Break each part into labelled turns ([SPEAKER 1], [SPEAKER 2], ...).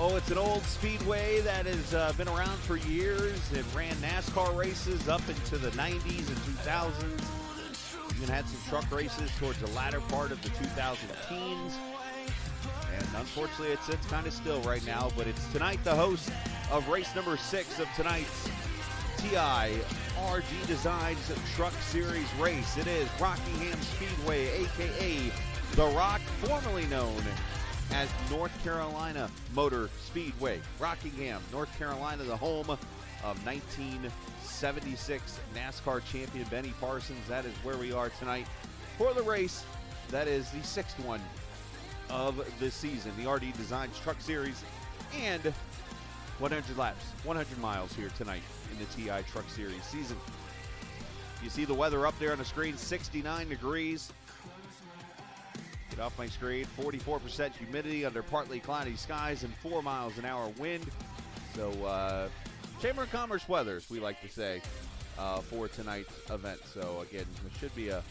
[SPEAKER 1] Oh, it's an old speedway that has been around for years. It ran NASCAR races up into the 90s and 2000s. Even had some truck races towards the latter part of the 2000 teens. And unfortunately, it sits kind of still right now. But it's tonight the host of race number 6 of tonight's TI RG Designs Truck Series race. It is Rockingham Speedway, a.k.a. The Rock, formerly known as North Carolina Motor Speedway. Rockingham, North Carolina, the home of 1976 NASCAR champion Benny Parsons. That is where we are tonight for the race. That is the 6th one of the season, the RD Designs Truck Series, and 100 laps, 100 miles here tonight in the TI Truck Series season. You see the weather up there on the screen, 69 degrees. Get off my screen, 44% humidity under partly cloudy skies and 4 miles an hour wind. So, Chamber of Commerce weather, as we like to say, for tonight's event. So, again, it should be a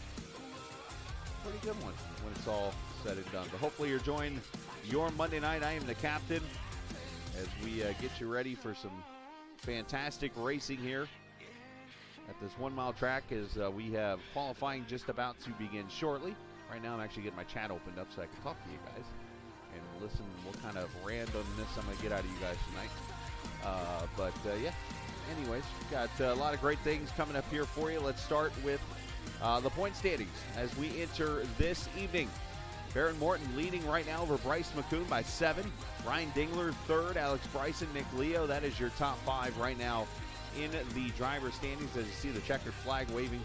[SPEAKER 1] pretty good one when it's all said and done. But hopefully you're enjoying your Monday night. I am the captain as we get you ready for some fantastic racing here at this 1 mile track as we have qualifying just about to begin shortly. Right now I'm actually getting my chat opened up so I can talk to you guys and listen what kind of randomness I'm going to get out of you guys tonight. Yeah, anyways, got a lot of great things coming up here for you. Let's start with the point standings as we enter this evening. Baron Morton leading right now over Bryce McCoon by 7. Ryan Dingler third, Alex Bryson, Nick Leo. That is your top 5 right now in the driver's standings as you see the checkered flag waving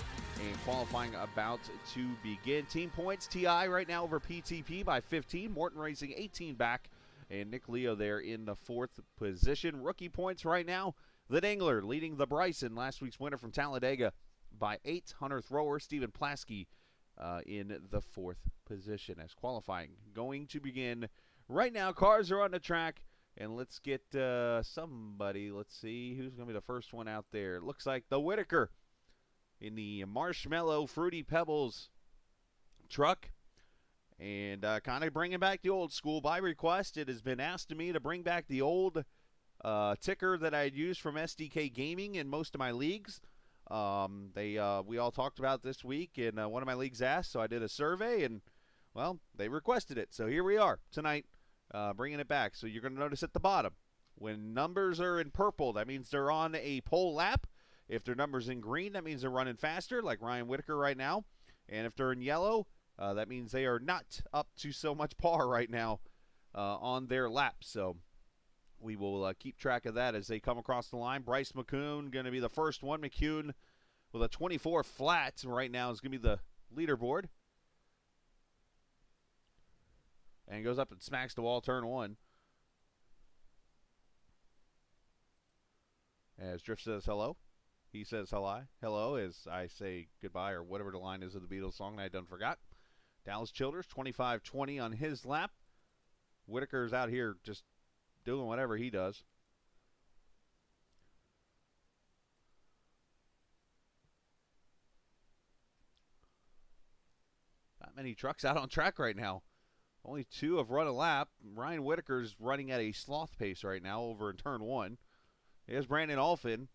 [SPEAKER 1] and qualifying about to begin. Team points, TI right now over PTP by 15. Morton Racing 18 back, and Nick Leo there in the 4th position. Rookie points right now, the Dingler leading the Bryson, last week's winner from Talladega, by 8. Hunter Thrower, Stephen Plasky in the 4th position as qualifying going to begin right now. Cars are on the track, and let's get somebody. Let's see who's going to be the first one out there. Looks like the Whitaker in the Marshmallow Fruity Pebbles truck. And kind of bringing back the old school. By request, it has been asked of me to bring back the old ticker that I had used from SDK Gaming in most of my leagues. We all talked about this week, and one of my leagues asked, so I did a survey, and, well, they requested it. So here we are tonight, bringing it back. So you're going to notice at the bottom, when numbers are in purple, that means they're on a pole lap. If their numbers in green, that means they're running faster, like Ryan Whitaker right now. And if they're in yellow, that means they are not up to so much par right now on their lap. So we will keep track of that as they come across the line. Bryce McCoon going to be the first one. McCoon with a 24 flat right now is going to be the leaderboard. And goes up and smacks the wall, turn 1. As Drift says hello. He says hello as I say goodbye, or whatever the line is of the Beatles song that I done forgot. Dallas Childers, 25-20 on his lap. Whitaker's out here just doing whatever he does. Not many trucks out on track right now. Only 2 have run a lap. Ryan Whitaker's running at a sloth pace right now over in turn 1. Here's Brandon Alfin.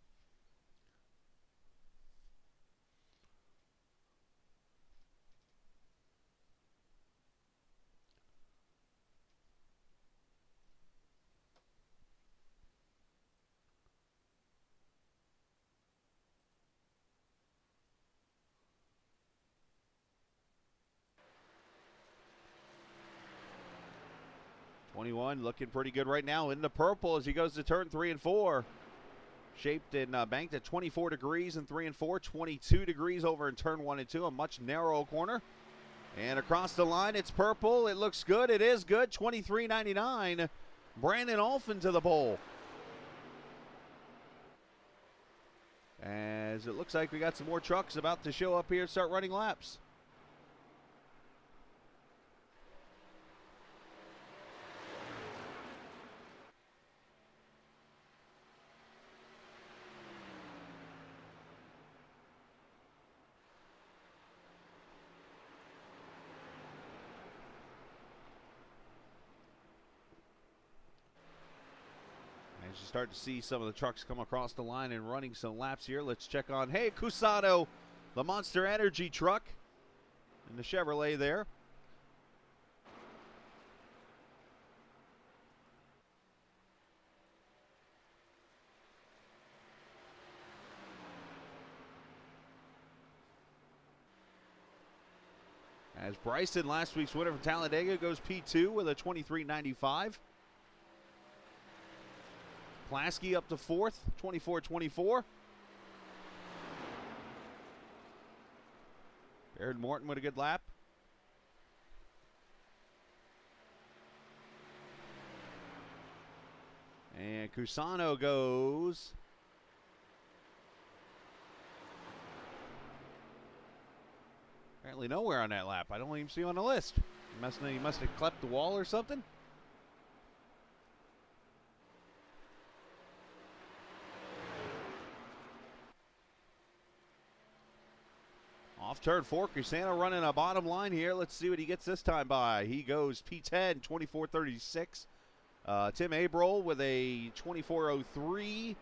[SPEAKER 1] Looking pretty good right now in the purple as he goes to turn 3 and 4. Shaped and banked at 24 degrees in 3 and 4, 22 degrees over in turn 1 and 2, a much narrower corner. And across the line, it's purple. It looks good. It is good. 23.99. Brandon Alfin to the pole. As it looks like we got some more trucks about to show up here and start running laps. As you start to see some of the trucks come across the line and running some laps here, let's check on, hey, Cusano, the Monster Energy truck in the Chevrolet there. As Bryson, last week's winner from Talladega, goes P2 with a 23.95. Plasky up to 4th, 24.24. Aaron Morton with a good lap. And Cusano goes apparently nowhere on that lap. I don't even see him on the list. He must have clept the wall or something. Off turn 4, Cusano running a bottom line here. Let's see what he gets this time by. He goes P10, 24.36. Tim Abrol with a 24.03.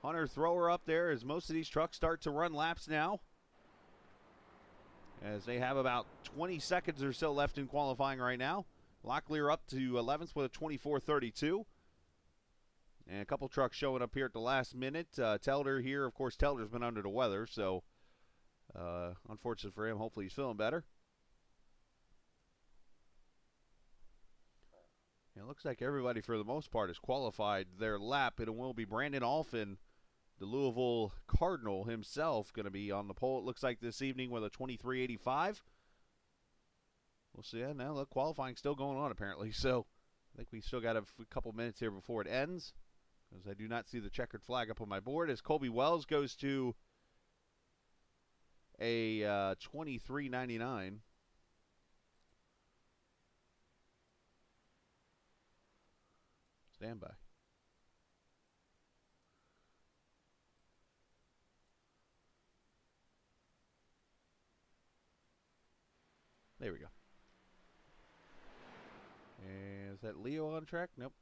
[SPEAKER 1] Hunter Thrower up there as most of these trucks start to run laps now, as they have about 20 seconds or so left in qualifying right now. Locklear up to 11th with a 24.32. And a couple trucks showing up here at the last minute. Telder here, of course, Telder's been under the weather, so unfortunate for him. Hopefully he's feeling better. It looks like everybody, for the most part, has qualified their lap. It will be Brandon Alphin, the Louisville Cardinal himself, going to be on the pole, it looks like, this evening with a 23.85. We'll see. Yeah, now, look, qualifying still going on, apparently. So I think we still got a couple minutes here before it ends, because I do not see the checkered flag up on my board, as Colby Wells goes to a 23.99. Stand by. There we go. And is that Leo on track? Nope.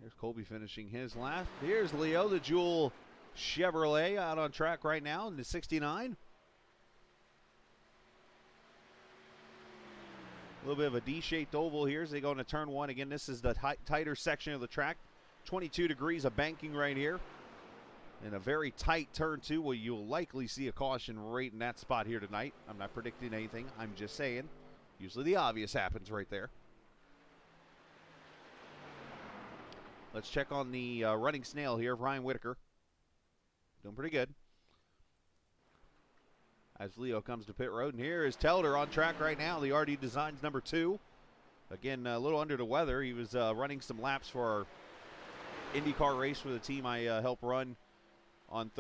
[SPEAKER 1] There's Colby finishing his lap. Here's Leo, the Jewel Chevrolet, out on track right now in the 69. A little bit of a D-shaped oval here as they go into turn 1. Again, this is the tighter section of the track. 22 degrees of banking right here. In a very tight turn 2, where you'll likely see a caution right in that spot here tonight. I'm not predicting anything. I'm just saying. Usually the obvious happens right there. Let's check on the running snail here, Ryan Whitaker. Doing pretty good. As Leo comes to pit road. And here is Telder on track right now. The RD Designs number 2. Again, a little under the weather. He was running some laps for our IndyCar race for the team I helped run on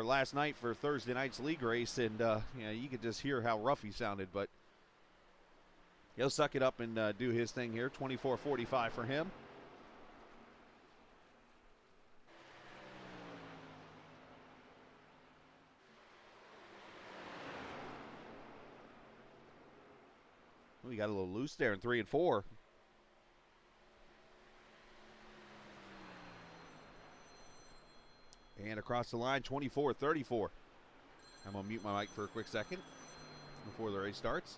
[SPEAKER 1] last night for Thursday night's league race. And you could just hear how rough he sounded. But he'll suck it up and do his thing here. 24.45 for him. We got a little loose there in 3 and 4. And across the line, 24.34. I'm going to mute my mic for a quick second before the race starts.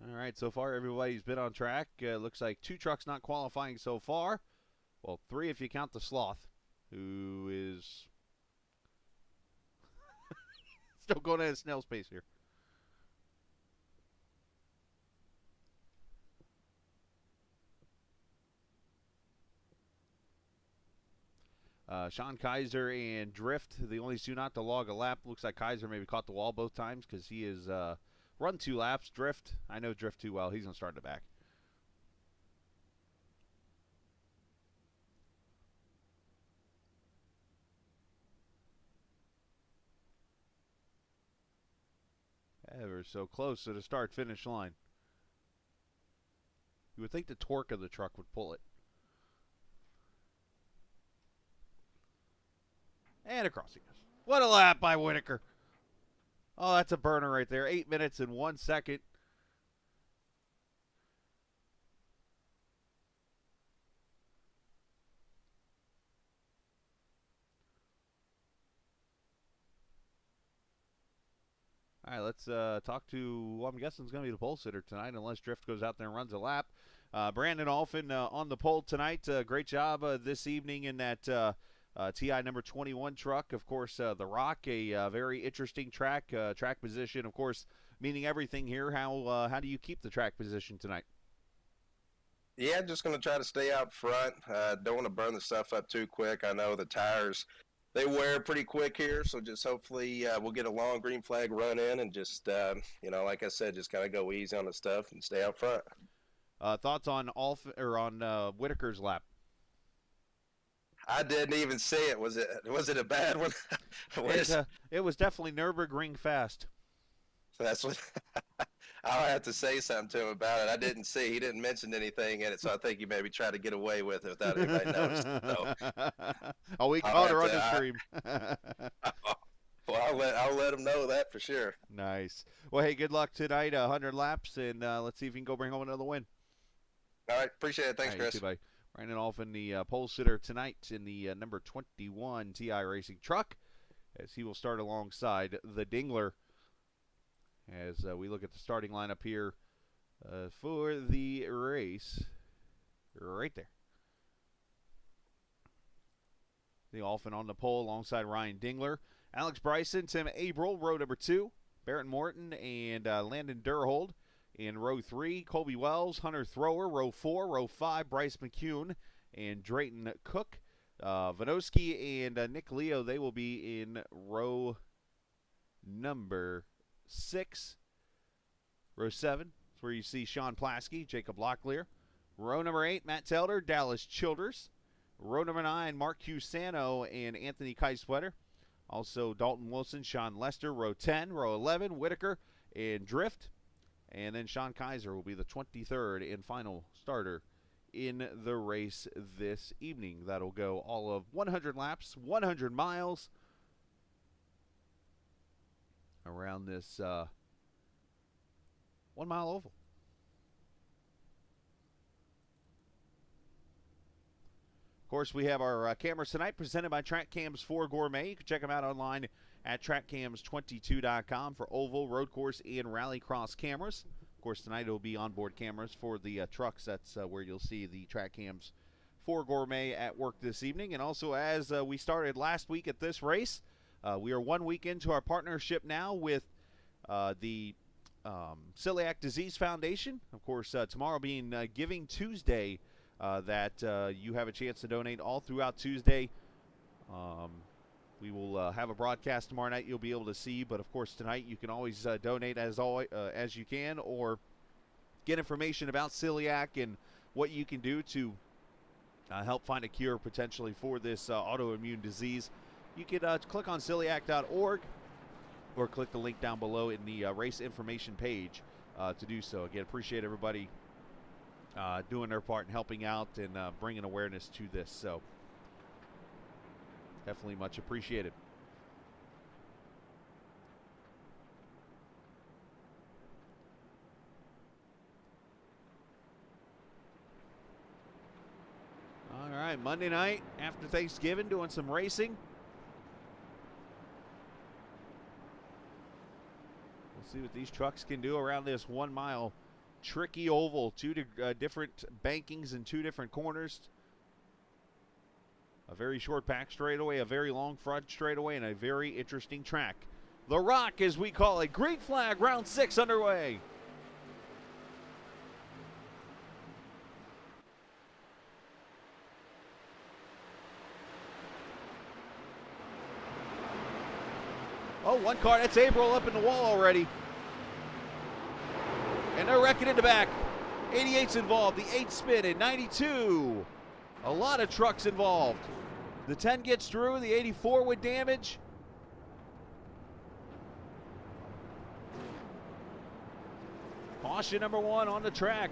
[SPEAKER 1] All right, so far everybody's been on track. Looks like 2 trucks not qualifying so far. Well, 3 if you count the Sloth, who is still going at a snail's pace here. Sean Kaiser and Drift, the only 2 not to log a lap. Looks like Kaiser maybe caught the wall both times because he has run 2 laps. Drift, I know Drift too well. He's going to start in the back. Ever so close to the start-finish line. You would think the torque of the truck would pull it. And across he goes. What a lap by Whitaker. Oh, that's a burner right there. 8 minutes and 1 second. All right, let's talk to, well, I'm guessing it's going to be the pole sitter tonight unless Drift goes out there and runs a lap. Brandon Alphin on the pole tonight. Great job this evening in that TI number 21 truck. Of course, the Rock, a very interesting track. Track position, of course, meaning everything here. How do you keep the track position tonight?
[SPEAKER 2] Yeah, just going to try to stay out front. Don't want to burn the stuff up too quick. I know the tires, they wear pretty quick here, so just hopefully we'll get a long green flag run in and just, like I said, just kind of go easy on the stuff and stay out front.
[SPEAKER 1] Thoughts on Whitaker's lap?
[SPEAKER 2] I didn't even see it. Was it a bad one?
[SPEAKER 1] It was definitely Nürburgring fast.
[SPEAKER 2] That's what I'll have to say something to him about it. I didn't see. He didn't mention anything in it, so I think he maybe tried to get away with it without anybody noticing. So,
[SPEAKER 1] we caught her on the stream.
[SPEAKER 2] Well, I'll let him know that for sure.
[SPEAKER 1] Nice. Well, hey, good luck tonight. 100 laps, and let's see if you can go bring home another win.
[SPEAKER 2] All right, appreciate it. Thanks, Chris.
[SPEAKER 1] Goodbye. Brandon Alphin, the pole sitter tonight in the number 21 TI Racing truck, as he will start alongside the Dingler. As we look at the starting lineup here for the race, right there. The Alphin on the pole alongside Ryan Dingler. Alex Bryson, Tim Abril, row number 2. Barrett Morton and Landon Durhold in row 3. Colby Wells, Hunter Thrower, row 4. Row 5, Bryce McCune and Drayton Cook. Vanoski and Nick Leo, they will be in row number 6. Row 7 is where you see Sean Plasky, Jacob Locklear. Row number 8, Matt Telder, Dallas Childers. Row number 9, Mark Cusano and Anthony Keiswetter. Also Dalton Wilson, Sean Lester. Row 10, row 11, Whitaker and Drift. And then Sean Kaiser will be the 23rd and final starter in the race this evening. That'll go all of 100 laps, 100 miles around this 1 mile oval. Of course, we have our cameras tonight presented by TrackCams 4 Gourmet. You can check them out online at trackcams22.com for oval, road course, and rallycross cameras. Of course, tonight it will be onboard cameras for the trucks. That's where you'll see the TrackCams 4 Gourmet at work this evening. And also, as we started last week at this race, we are 1 week into our partnership now with the Celiac Disease Foundation. Of course, tomorrow being Giving Tuesday, that you have a chance to donate all throughout Tuesday. We will have a broadcast tomorrow night you'll be able to see, but of course tonight you can always donate as you can, or get information about celiac and what you can do to help find a cure potentially for this autoimmune disease. You can click on celiac.org or click the link down below in the race information page to do so. Again, appreciate everybody doing their part and helping out and bringing awareness to this. So definitely much appreciated. All right, Monday night after Thanksgiving, doing some racing. We'll see what these trucks can do around this 1 mile tricky oval. Two different bankings and two different corners. A very short back straightaway, a very long front straightaway, and a very interesting track. The Rock, as we call it. Green flag, round 6 underway. Oh, one car, that's April up in the wall already. And they're wrecking in the back. 88's involved, the 8 spin in 92. A lot of trucks involved. The 10 gets through, the 84 with damage. Caution number 1 on the track.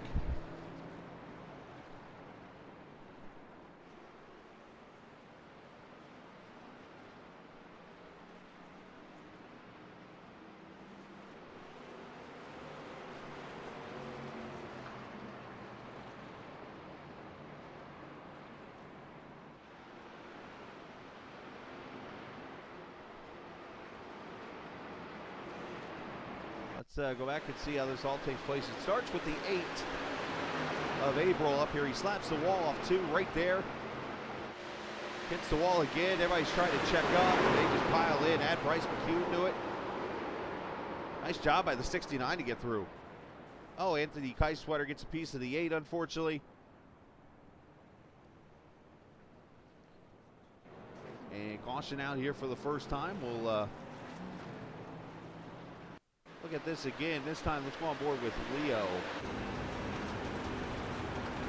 [SPEAKER 1] Let's go back and see how this all takes place. It starts with the 8 of April up here. He slaps the wall off 2 right there. Hits the wall again. Everybody's trying to check up, and they just pile in. Add Bryce McHugh to it. Nice job by the 69 to get through. Oh, Anthony Keiswetter gets a piece of the 8, unfortunately. And caution out here for the first time. We'll look at this again. This time, let's go on board with Leo.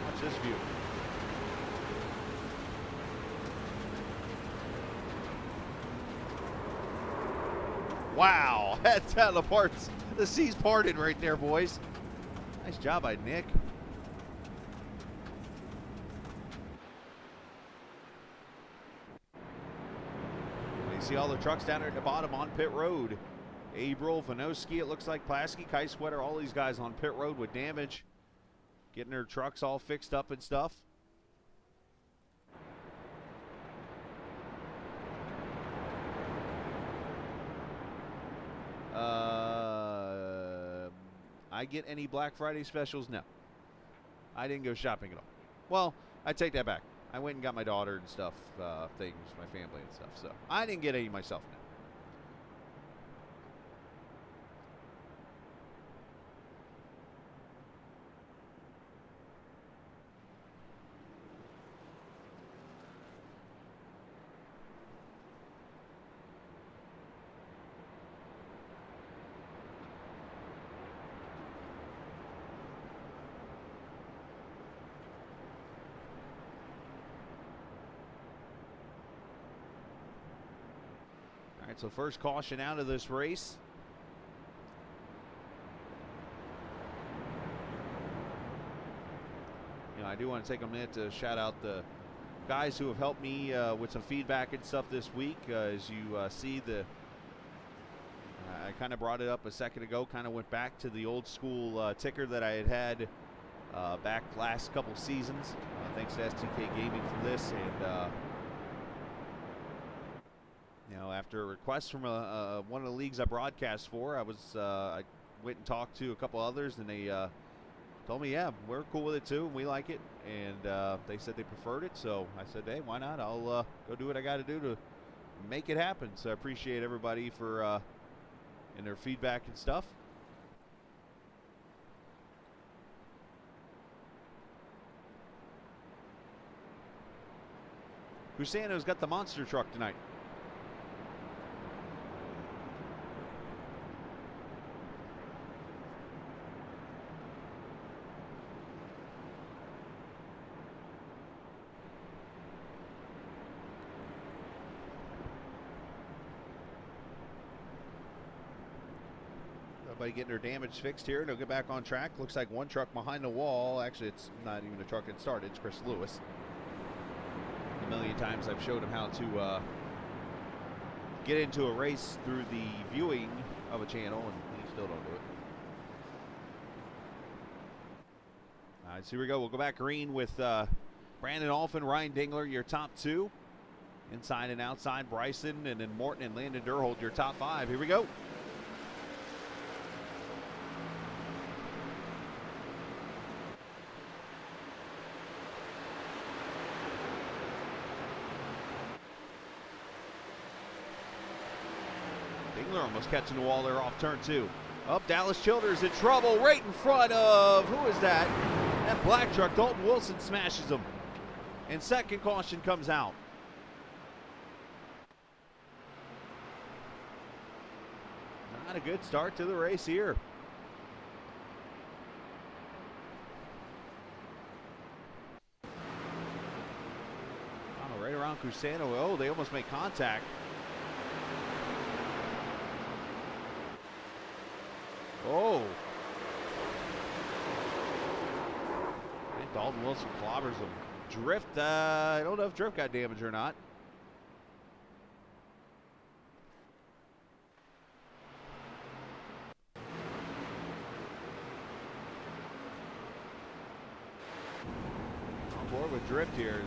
[SPEAKER 1] Watch this view. Wow, that's how the seas parted right there, boys. Nice job by Nick. You see all the trucks down there at the bottom on pit road. Abril, Vanoski, it looks like Plasky, Keiswetter, all these guys on pit road with damage. Getting their trucks all fixed up and stuff. I get any Black Friday specials? No. I didn't go shopping at all. Well, I take that back. I went and got my daughter and stuff, things, my family and stuff. So I didn't get any myself now. All right, so first caution out of this race. You know, I do want to take a minute to shout out the guys who have helped me with some feedback and stuff this week. As you see, I kind of brought it up a second ago, kind of went back to the old school ticker that I had back last couple seasons. Thanks to STK Gaming for this. And you know, after a request from one of the leagues I broadcast for, I went and talked to a couple others, and they told me, yeah, we're cool with it too, and we like it. And they said they preferred it, so I said, hey, why not? I'll go do what I got to do to make it happen. So I appreciate everybody for and their feedback and stuff. Cusano's got the monster truck tonight. Everybody getting their damage fixed here. They'll get back on track. Looks like one truck behind the wall. Actually, it's not even a truck that started. It's Chris Lewis. A million times I've showed him how to get into a race through the viewing of a channel, and he still don't do it. All right, so here we go. We'll go back green with Brandon Alphin, Ryan Dingler, your top 2. Inside and outside, Bryson, and then Morton and Landon Durhold, your top 5. Here we go. Ziegler almost catching the wall there off turn 2. Up, Dallas Childers in trouble right in front of, who is that? That black truck. Dalton Wilson smashes him. And second caution comes out. Not a good start to the race here. Oh, right around Cusano. Oh, they almost make contact. Oh. And Dalton Wilson clobbers him. Drift, I don't know if Drift got damaged or not. On board with Drift here.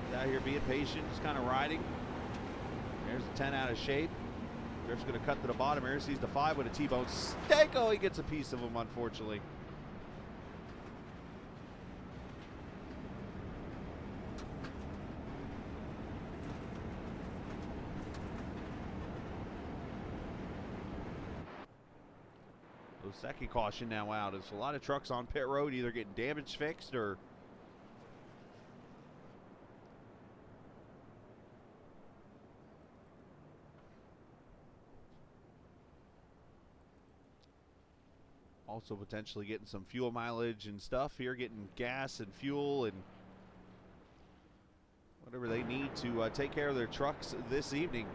[SPEAKER 1] He's out here being patient, just kind of riding. There's a 10 out of shape. Drift's going to cut to the bottom here. Sees the 5 with a T-bone stake. Oh, he gets a piece of him, unfortunately. So second caution now out. There's a lot of trucks on pit road either getting damage fixed or also potentially getting some fuel mileage and stuff here, getting gas and fuel and whatever they need to take care of their trucks this evening.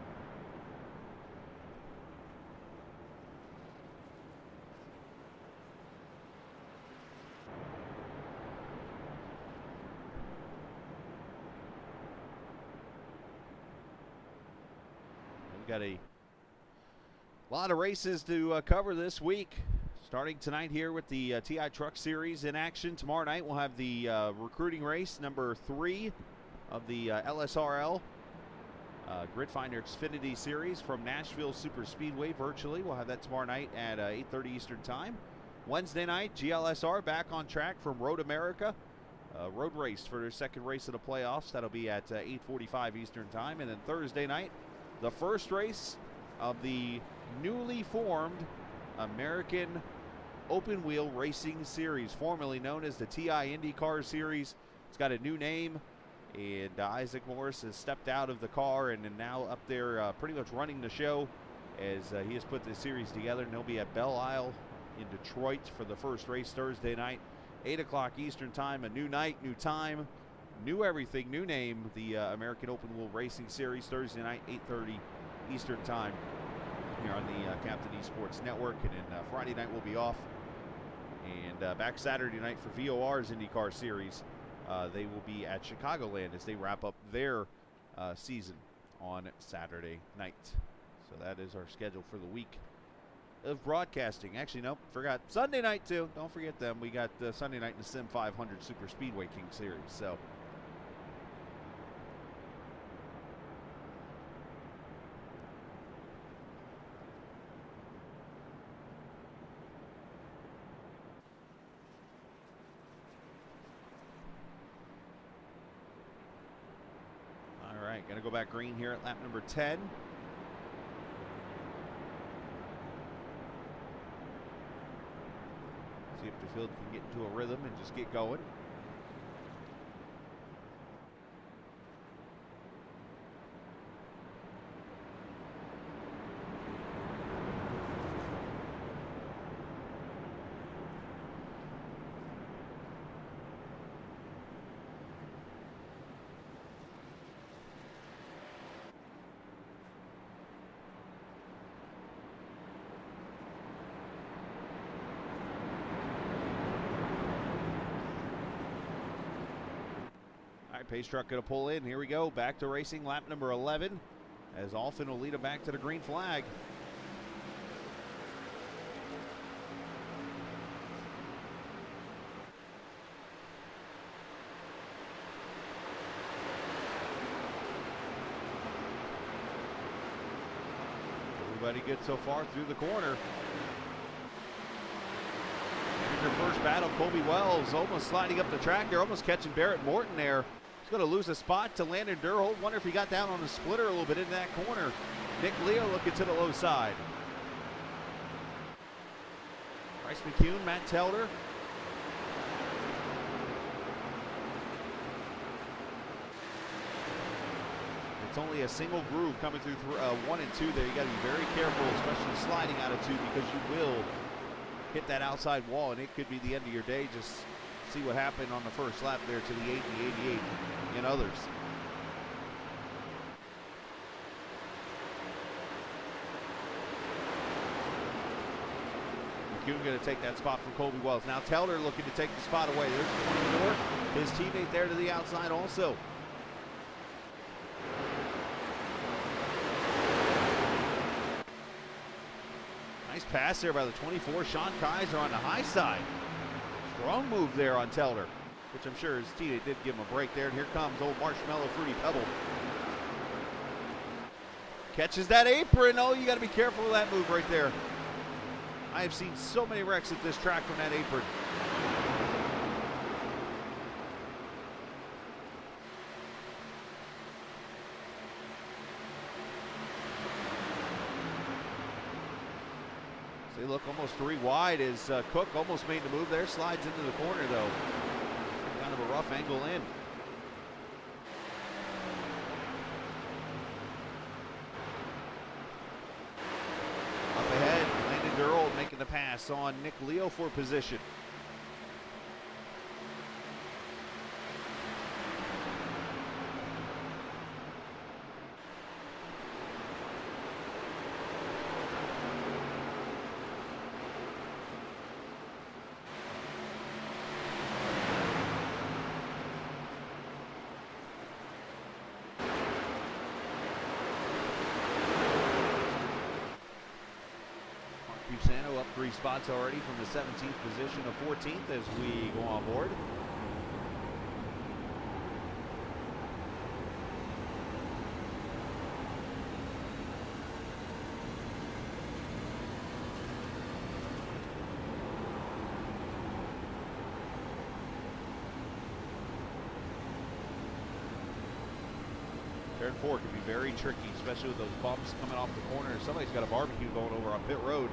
[SPEAKER 1] We've got a lot of races to cover this week. Starting tonight here with the TI Truck Series in action. Tomorrow night we'll have the recruiting race number 3 of the LSRL Gridfinder Xfinity Series from Nashville Super Speedway virtually. We'll have that tomorrow night at 8:30 Eastern Time. Wednesday night, GLSR back on track from Road America. Road race for their second race of the playoffs. That'll be at 8:45 Eastern Time. And then Thursday night, the first race of the newly formed American Open Wheel Racing Series, formerly known as the TI IndyCar Series. It's got a new name, and Isaac Morris has stepped out of the car and is now up there pretty much running the show as he has put this series together. And he'll be at Belle Isle in Detroit for the first race Thursday night, 8 o'clock Eastern Time. A new night, new time, new everything, new name. The American Open Wheel Racing Series, Thursday night, 8:30 Eastern Time here on the Captain Esports Network. And then Friday night we'll be off. And back Saturday night for VOR's IndyCar Series. They will be at Chicagoland as they wrap up their season on Saturday night. So that is our schedule for the week of broadcasting. Actually, nope, forgot. Sunday night, too. Don't forget them. We got Sunday night in the Sim 500 Super Speedway King Series. So going to go back green here at lap number 10. See if the field can get into a rhythm and just get going. Pace truck going to pull in. Here we go. Back to racing. Lap number 11. As Alfin will lead him back to the green flag. Everybody good so far through the corner. And your first battle, Colby Wells almost sliding up the track there, almost catching Barrett Morton there. He's going to lose a spot to Landon Durholt. Wonder if he got down on the splitter a little bit in that corner. Nick Leo looking to the low side. Bryce McCune, Matt Telder. It's only a single groove coming through 1 and 2 there. You got to be very careful, especially sliding out of 2, because you will hit that outside wall, and it could be the end of your day. Just see what happened on the first lap there to the 80, 88, and others. McCune going to take that spot from Colby Wells. Now Telder looking to take the spot away. There's the 24. His teammate there to the outside also. Nice pass there by the 24. Sean Kaiser on the high side. Strong move there on Telder, which I'm sure his teammate did give him a break there. And here comes old Marshmallow Fruity Pebble. Catches that apron. Oh, you got to be careful with that move right there. I have seen so many wrecks at this track from that apron. They look almost 3 wide as Cook almost made the move there. Slides into the corner though. Kind of a rough angle in. Up ahead, Landon Durrell making the pass on Nick Leo for position. Cusano up 3 spots already from the 17th position to 14th as we go on board. Turn 4 can be very tricky, especially with those bumps coming off the corner. Somebody's got a barbecue going over on pit road.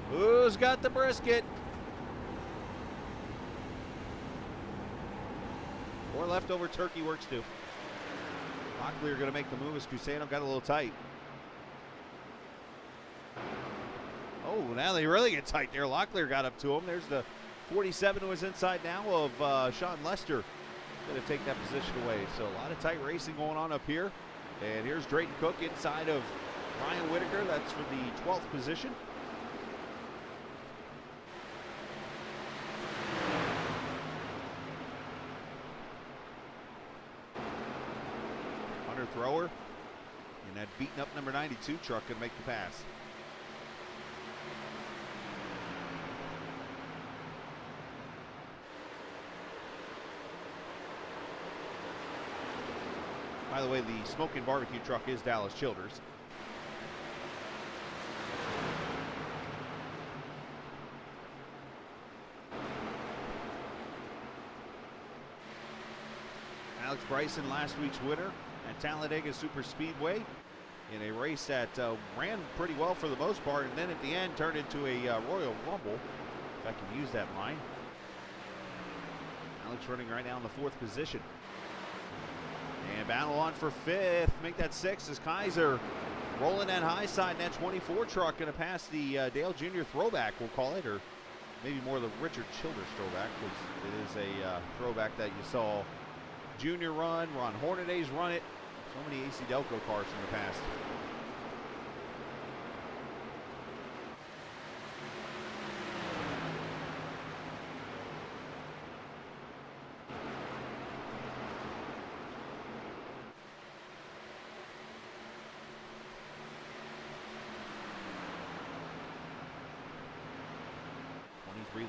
[SPEAKER 1] Who's got the brisket? Or leftover turkey works too. Locklear going to make the move as Cusano got a little tight. Oh, now they really get tight there. Locklear got up to him. There's the 47 who is inside now of Sean Lester. Going to take that position away. So a lot of tight racing going on up here. And here's Drayton Cook inside of Ryan Whitaker. That's for the 12th position. Hunter Thrower and that beaten up number 92 truck can make the pass. By the way, the smoking barbecue truck is Dallas Childers. Alex Bryson, last week's winner at Talladega Super Speedway in a race that ran pretty well for the most part, and then at the end turned into a Royal Rumble, if I can use that line. Alex running right now in the 4th position. And battle on for 5th, make that 6th as Kaiser rolling that high side, and that 24 truck going to pass the Dale Jr. throwback, we'll call it, or maybe more the Richard Childers throwback, because it is a throwback that you saw Junior run, Ron Hornaday's run it, so many AC Delco cars from the past.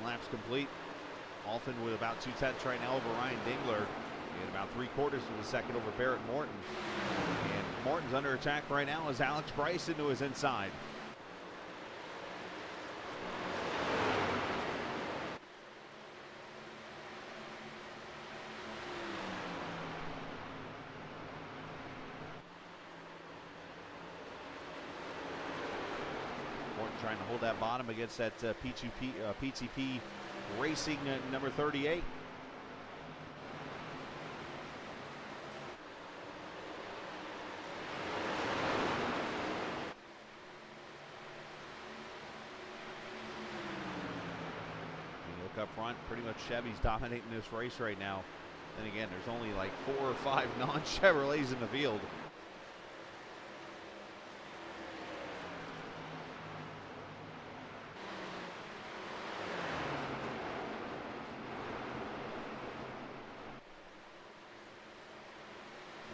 [SPEAKER 1] Laps complete. Alfin with about 2/10 right now over Ryan Dingler, and about 3/4 of a second over Barrett Morton. And Morton's under attack right now as Alex Bryson to his inside. trying to hold that bottom against that PTP Racing number 38. Up front, pretty much Chevy's dominating this race right now. Then again, there's only like 4 or 5 non-Chevrolets in the field.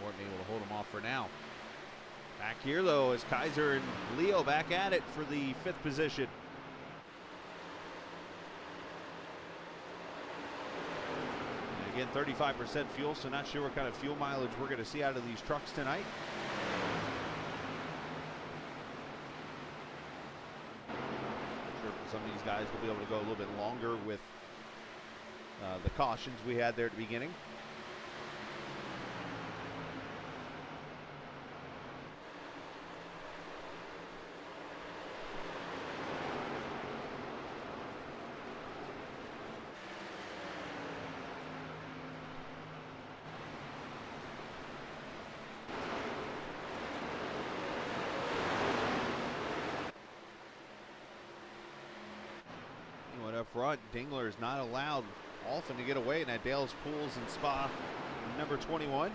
[SPEAKER 1] Morton able to hold him off for now. Back here though is Kaiser and Leo back at it for the 5th position. Again, 35% fuel, so not sure what kind of fuel mileage we're going to see out of these trucks tonight. Sure for some of these guys to be able to go a little bit longer with the cautions we had there at the beginning. Up front, Dingler is not allowed often to get away in that Dale's Pools and Spa number 21.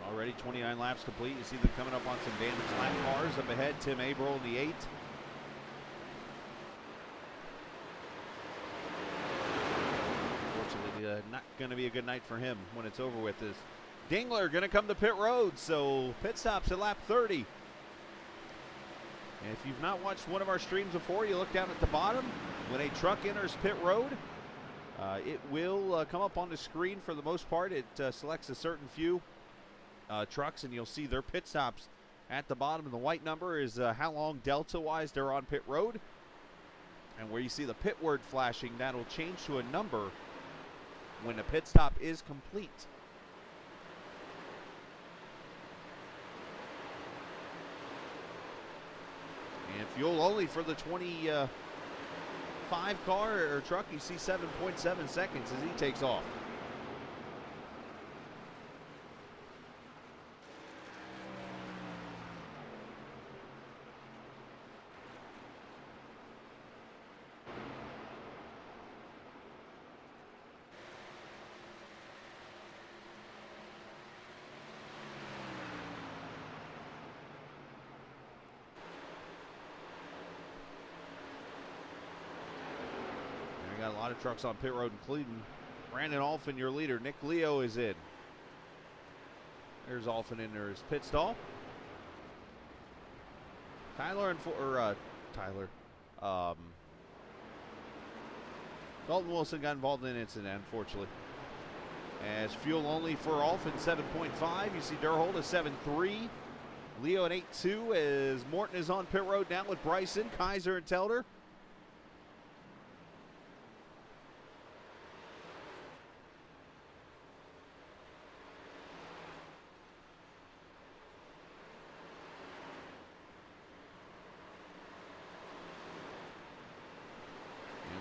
[SPEAKER 1] Already 29 laps complete. You see them coming up on some damaged lap cars. Up ahead, Tim Averill in the 8. Unfortunately, not going to be a good night for him when it's over with. Is Dingler going to come to pit road? So pit stops at lap 30. And if you've not watched one of our streams before, you look down at the bottom. When a truck enters pit road, it will come up on the screen for the most part. It selects a certain few trucks, and you'll see their pit stops at the bottom. And the white number is how long delta-wise they're on pit road. And where you see the pit word flashing, that'll change to a number when the pit stop is complete. And fuel only for the 25 car or truck. You see 7.7 seconds as he takes off. Got a lot of trucks on pit road, including Brandon Alphin, your leader. Nick Leo is in. There's Alphin in there, his pit stall. Dalton Wilson got involved in an incident, unfortunately. As fuel only for Alphin, 7.5. You see Durhold at 7.3. Leo at 8.2 as Morton is on pit road now with Bryson, Kaiser, and Telder.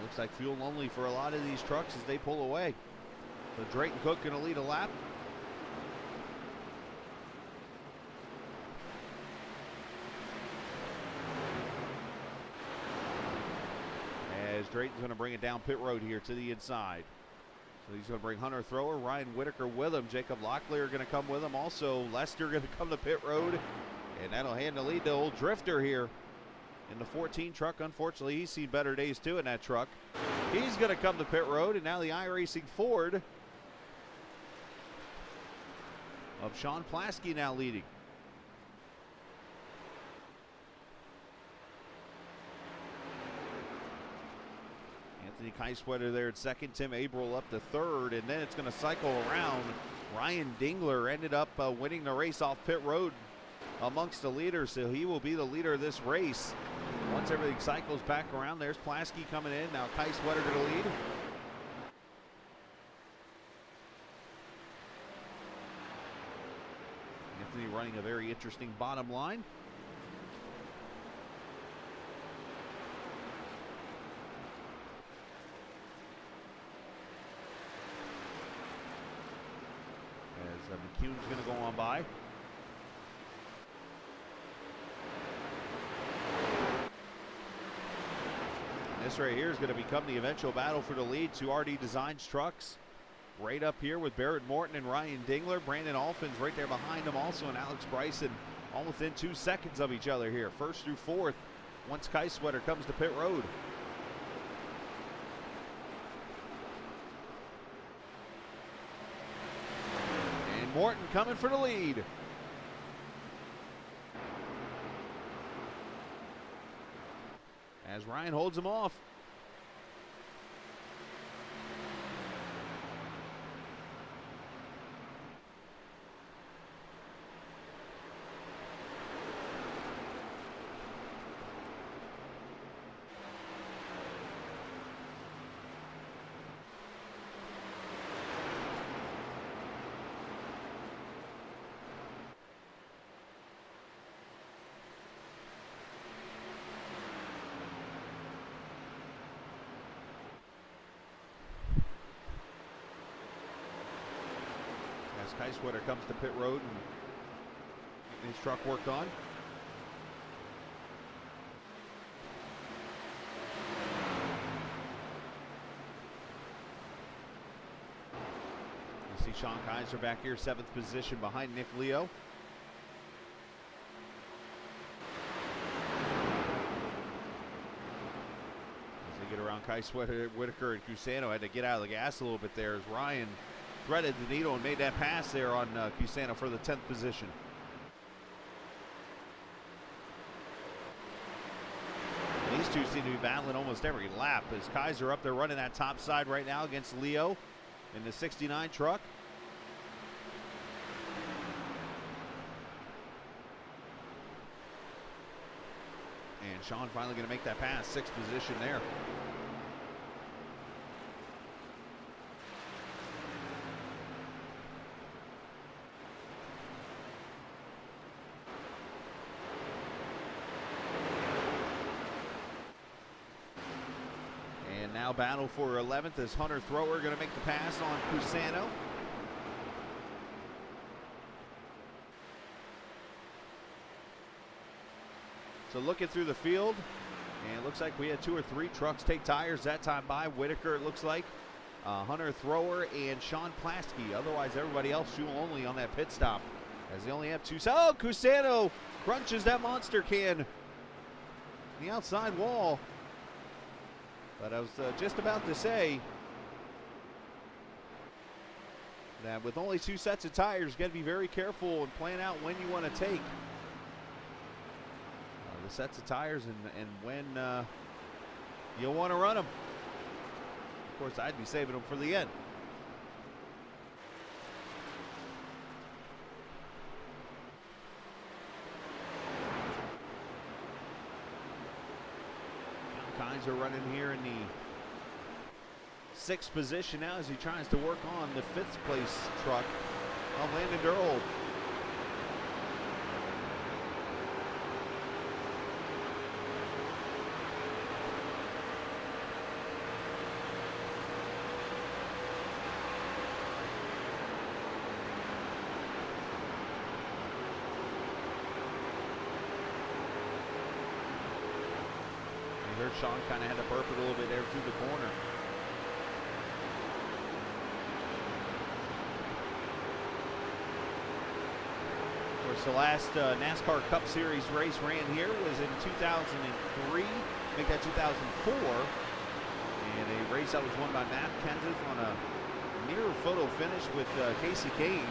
[SPEAKER 1] Looks like fuel only for a lot of these trucks as they pull away. So Drayton Cook going to lead a lap. As Drayton's going to bring it down pit road here to the inside. So he's going to bring Hunter Thrower, Ryan Whitaker with him. Jacob Locklear going to come with him. Also, Lester going to come to pit road. And that'll hand the lead to Old Drifter here in the 14 truck. Unfortunately, he's seen better days too in that truck. He's going to come to pit road, and now the iRacing Ford of Sean Plasky now leading. Anthony Keiswetter there at second, Tim Averill up to third, and then it's going to cycle around. Ryan Dingler ended up winning the race off pit road amongst the leaders, so he will be the leader of this race. Once everything cycles back around, there's Plasky coming in. Now Keiswetter to the lead. Anthony running a very interesting bottom line. As McCune's going to go on by. This right here is going to become the eventual battle for the lead. Two RD Designs trucks right up here with Barrett Morton and Ryan Dingler. Brandon Alphin's right there behind him also, and Alex Bryson all within 2 seconds of each other here. First through fourth once Keiswetter comes to pit road. And Morton coming for the lead. As Ryan holds him off. As Keiswetter comes to pit road and getting his truck worked on. You see Sean Kaiser back here, 7th position behind Nick Leo. As they get around Keiswetter, Whitaker, and Cusano had to get out of the gas a little bit there as Ryan threaded the needle and made that pass there on Cusano for the 10th position. These two seem to be battling almost every lap as Kaiser up there running that top side right now against Leo in the 69 truck. And Sean finally going to make that pass, 6th position there. Now battle for 11th as Hunter Thrower going to make the pass on Cusano. So looking through the field, and it looks like we had 2 or 3 trucks take tires that time by. Whitaker, it looks like, Hunter Thrower, and Sean Plasky. Otherwise, everybody else fuel only on that pit stop, as they only have 2. Oh, Cusano crunches that monster can. The outside wall. But I was just about to say that with only 2 sets of tires, you got to be very careful and plan out when you want to take the sets of tires and when you'll want to run them. Of course, I'd be saving them for the end. Kaiser running here in the 6th position now as he tries to work on the 5th place truck of Landon Durhold. Sean kind of had to burp it a little bit there through the corner. Of course, the last NASCAR Cup Series race ran here was in 2003, make that 2004, and a race that was won by Matt Kenseth on a near photo finish with Casey Kane.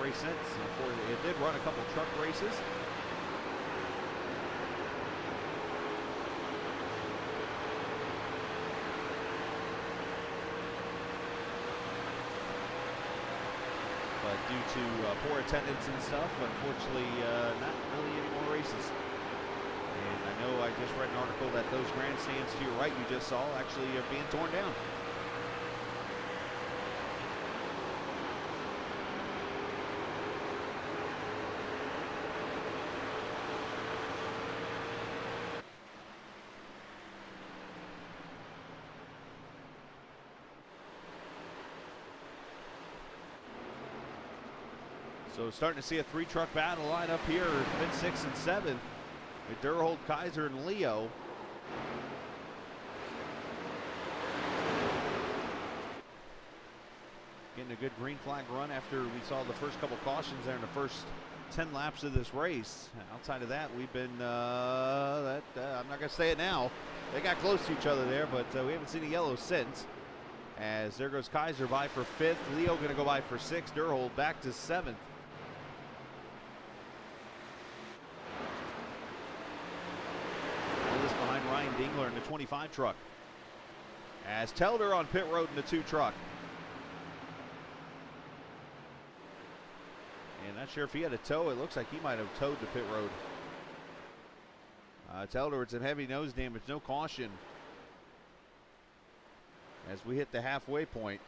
[SPEAKER 1] race since. It did run a couple truck races. But due to poor attendance and stuff, unfortunately, not really any more races. And I know I just read an article that those grandstands to your right you just saw actually are being torn down. So starting to see a three-truck battle line up here, 5th, 6th, and 7th. With Durhold, Kaiser, and Leo. Getting a good green flag run after we saw the first couple cautions there in the first 10 laps of this race. Outside of that, we've been, I'm not going to say it now. They got close to each other there, but we haven't seen a yellow since. As there goes Kaiser by for 5th. Leo going to go by for 6th. Durhold back to 7th. Ryan Dingler in the 25 truck. As Telder on pit road in the 2 truck. And not sure if he had a tow. It looks like he might have towed the pit road. Telder with some heavy nose damage, no caution. As we hit the halfway point.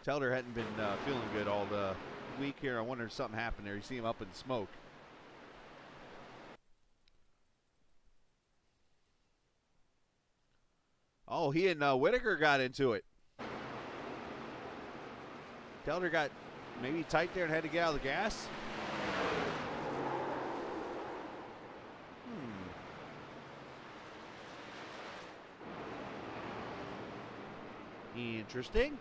[SPEAKER 1] Telder hadn't been feeling good all the week here. I wonder if something happened there. You see him up in smoke. Oh, he and Whitaker got into it. Telder got maybe tight there and had to get out of the gas. Interesting.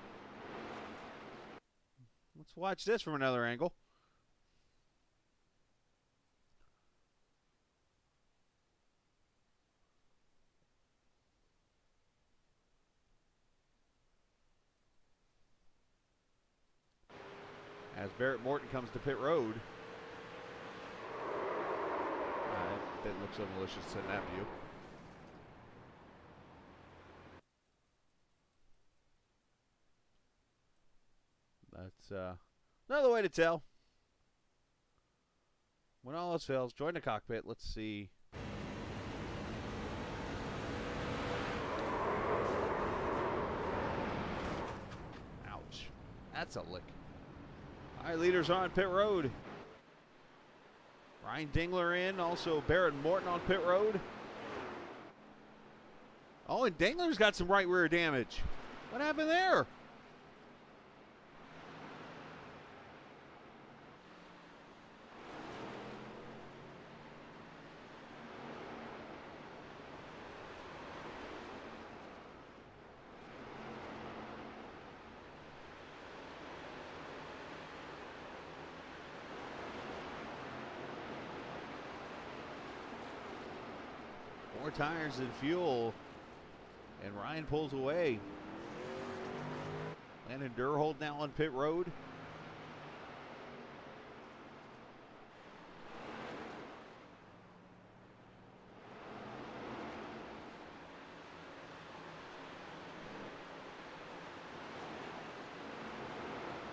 [SPEAKER 1] Let's watch this from another angle. As Barrett Morton comes to pit road. That looks so malicious in that view. That's another way to tell. When all else fails, join the cockpit. Let's see. Ouch. That's a lick. All right, leaders are on pit road. Ryan Dingler in, also Barrett Morton on pit road. Oh, and Dingler's got some right rear damage. What happened there? More tires and fuel, and Ryan pulls away. Landon Durhold now on pit road.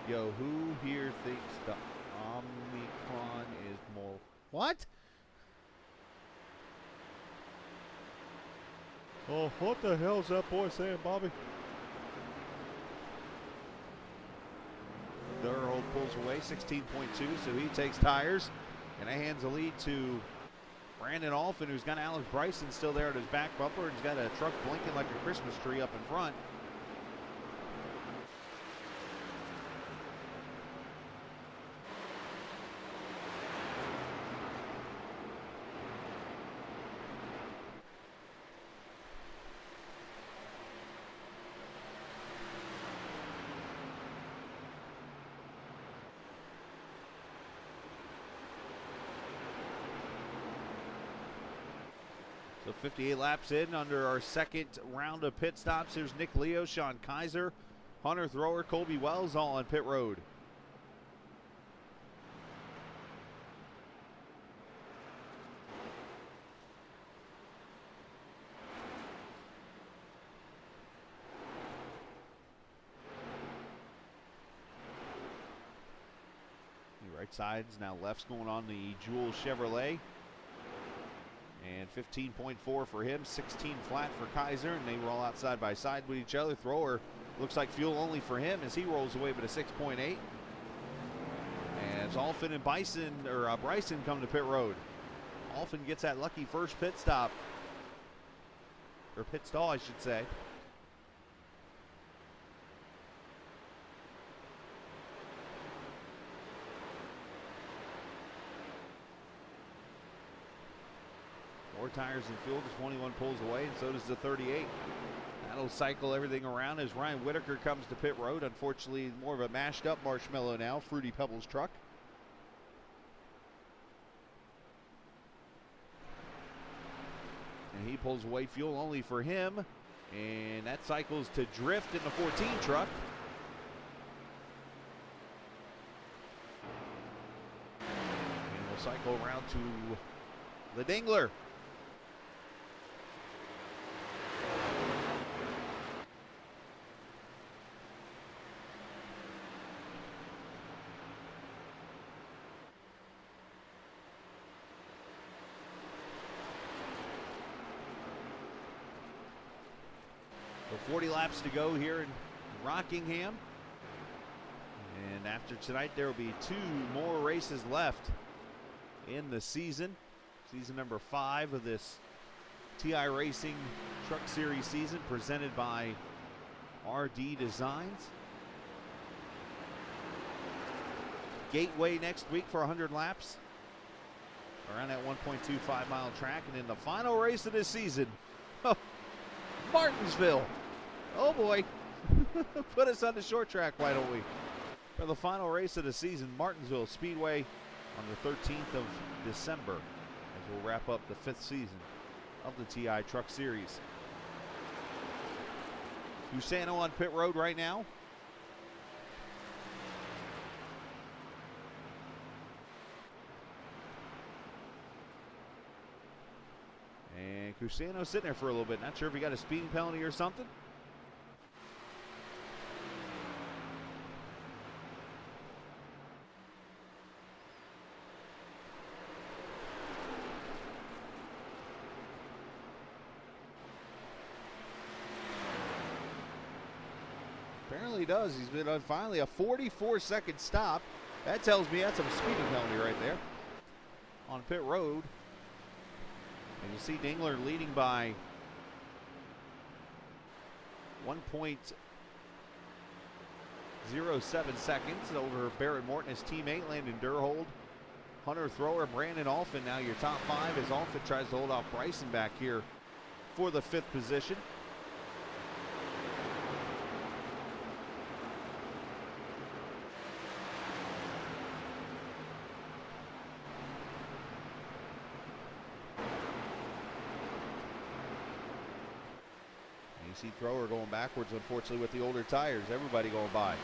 [SPEAKER 1] Yo, who here thinks the Omicron is more... What? Oh, what the hell's that boy saying, Bobby? Durhold pulls away, 16.2, so he takes tires. And that hands the lead to Brandon Alphin, who's got Alex Bryson still there at his back bumper. He's got a truck blinking like a Christmas tree up in front. So 58 laps in under our second round of pit stops. Here's Nick Leo, Sean Kaiser, Hunter Thrower, Colby Wells all on pit road. The right side's now left's going on the Jewel Chevrolet. And 15.4 for him, 16 flat for Kaiser, and they roll out side by side with each other. Thrower looks like fuel only for him as he rolls away with a 6.8. As Alfin and Bryson come to pit road. Alfin gets that lucky first pit stop, or pit stall, I should say. More tires and fuel, just 21 pulls away, and so does the 38. That'll cycle everything around as Ryan Whitaker comes to pit road. Unfortunately, more of a mashed up Marshmallow now, Fruity Pebbles truck. And he pulls away, fuel only for him. And that cycles to Drift in the 14 truck. And we'll cycle around to the Dingler. So 40 laps to go here in Rockingham. And after tonight, there will be 2 more races left in the season. Season number 5 of this iRacing Truck Series season, presented by RD Designs. Gateway next week for 100 laps around that 1.25 mile track. And in the final race of this season, Martinsville. Oh boy. Put us on the short track, why don't we? For the final race of the season, Martinsville Speedway on the 13th of December, as we'll wrap up the 5th season of the TI Truck Series. Cusano on pit road right now. And Cusano sitting there for a little bit. Not sure if he got a speeding penalty or something. Apparently he does. He's been on finally a 44-second stop. That tells me that's a speeding penalty right there on pit road. And you see Dingler leading by 1.07 seconds over Barrett Morton, his teammate, Landon Durhold. Hunter Thrower, Brandon Alfin, now your top 5 as Alfin tries to hold off Bryson back here for the 5th position. You see Thrower going backwards, unfortunately, with the older tires. Everybody going by.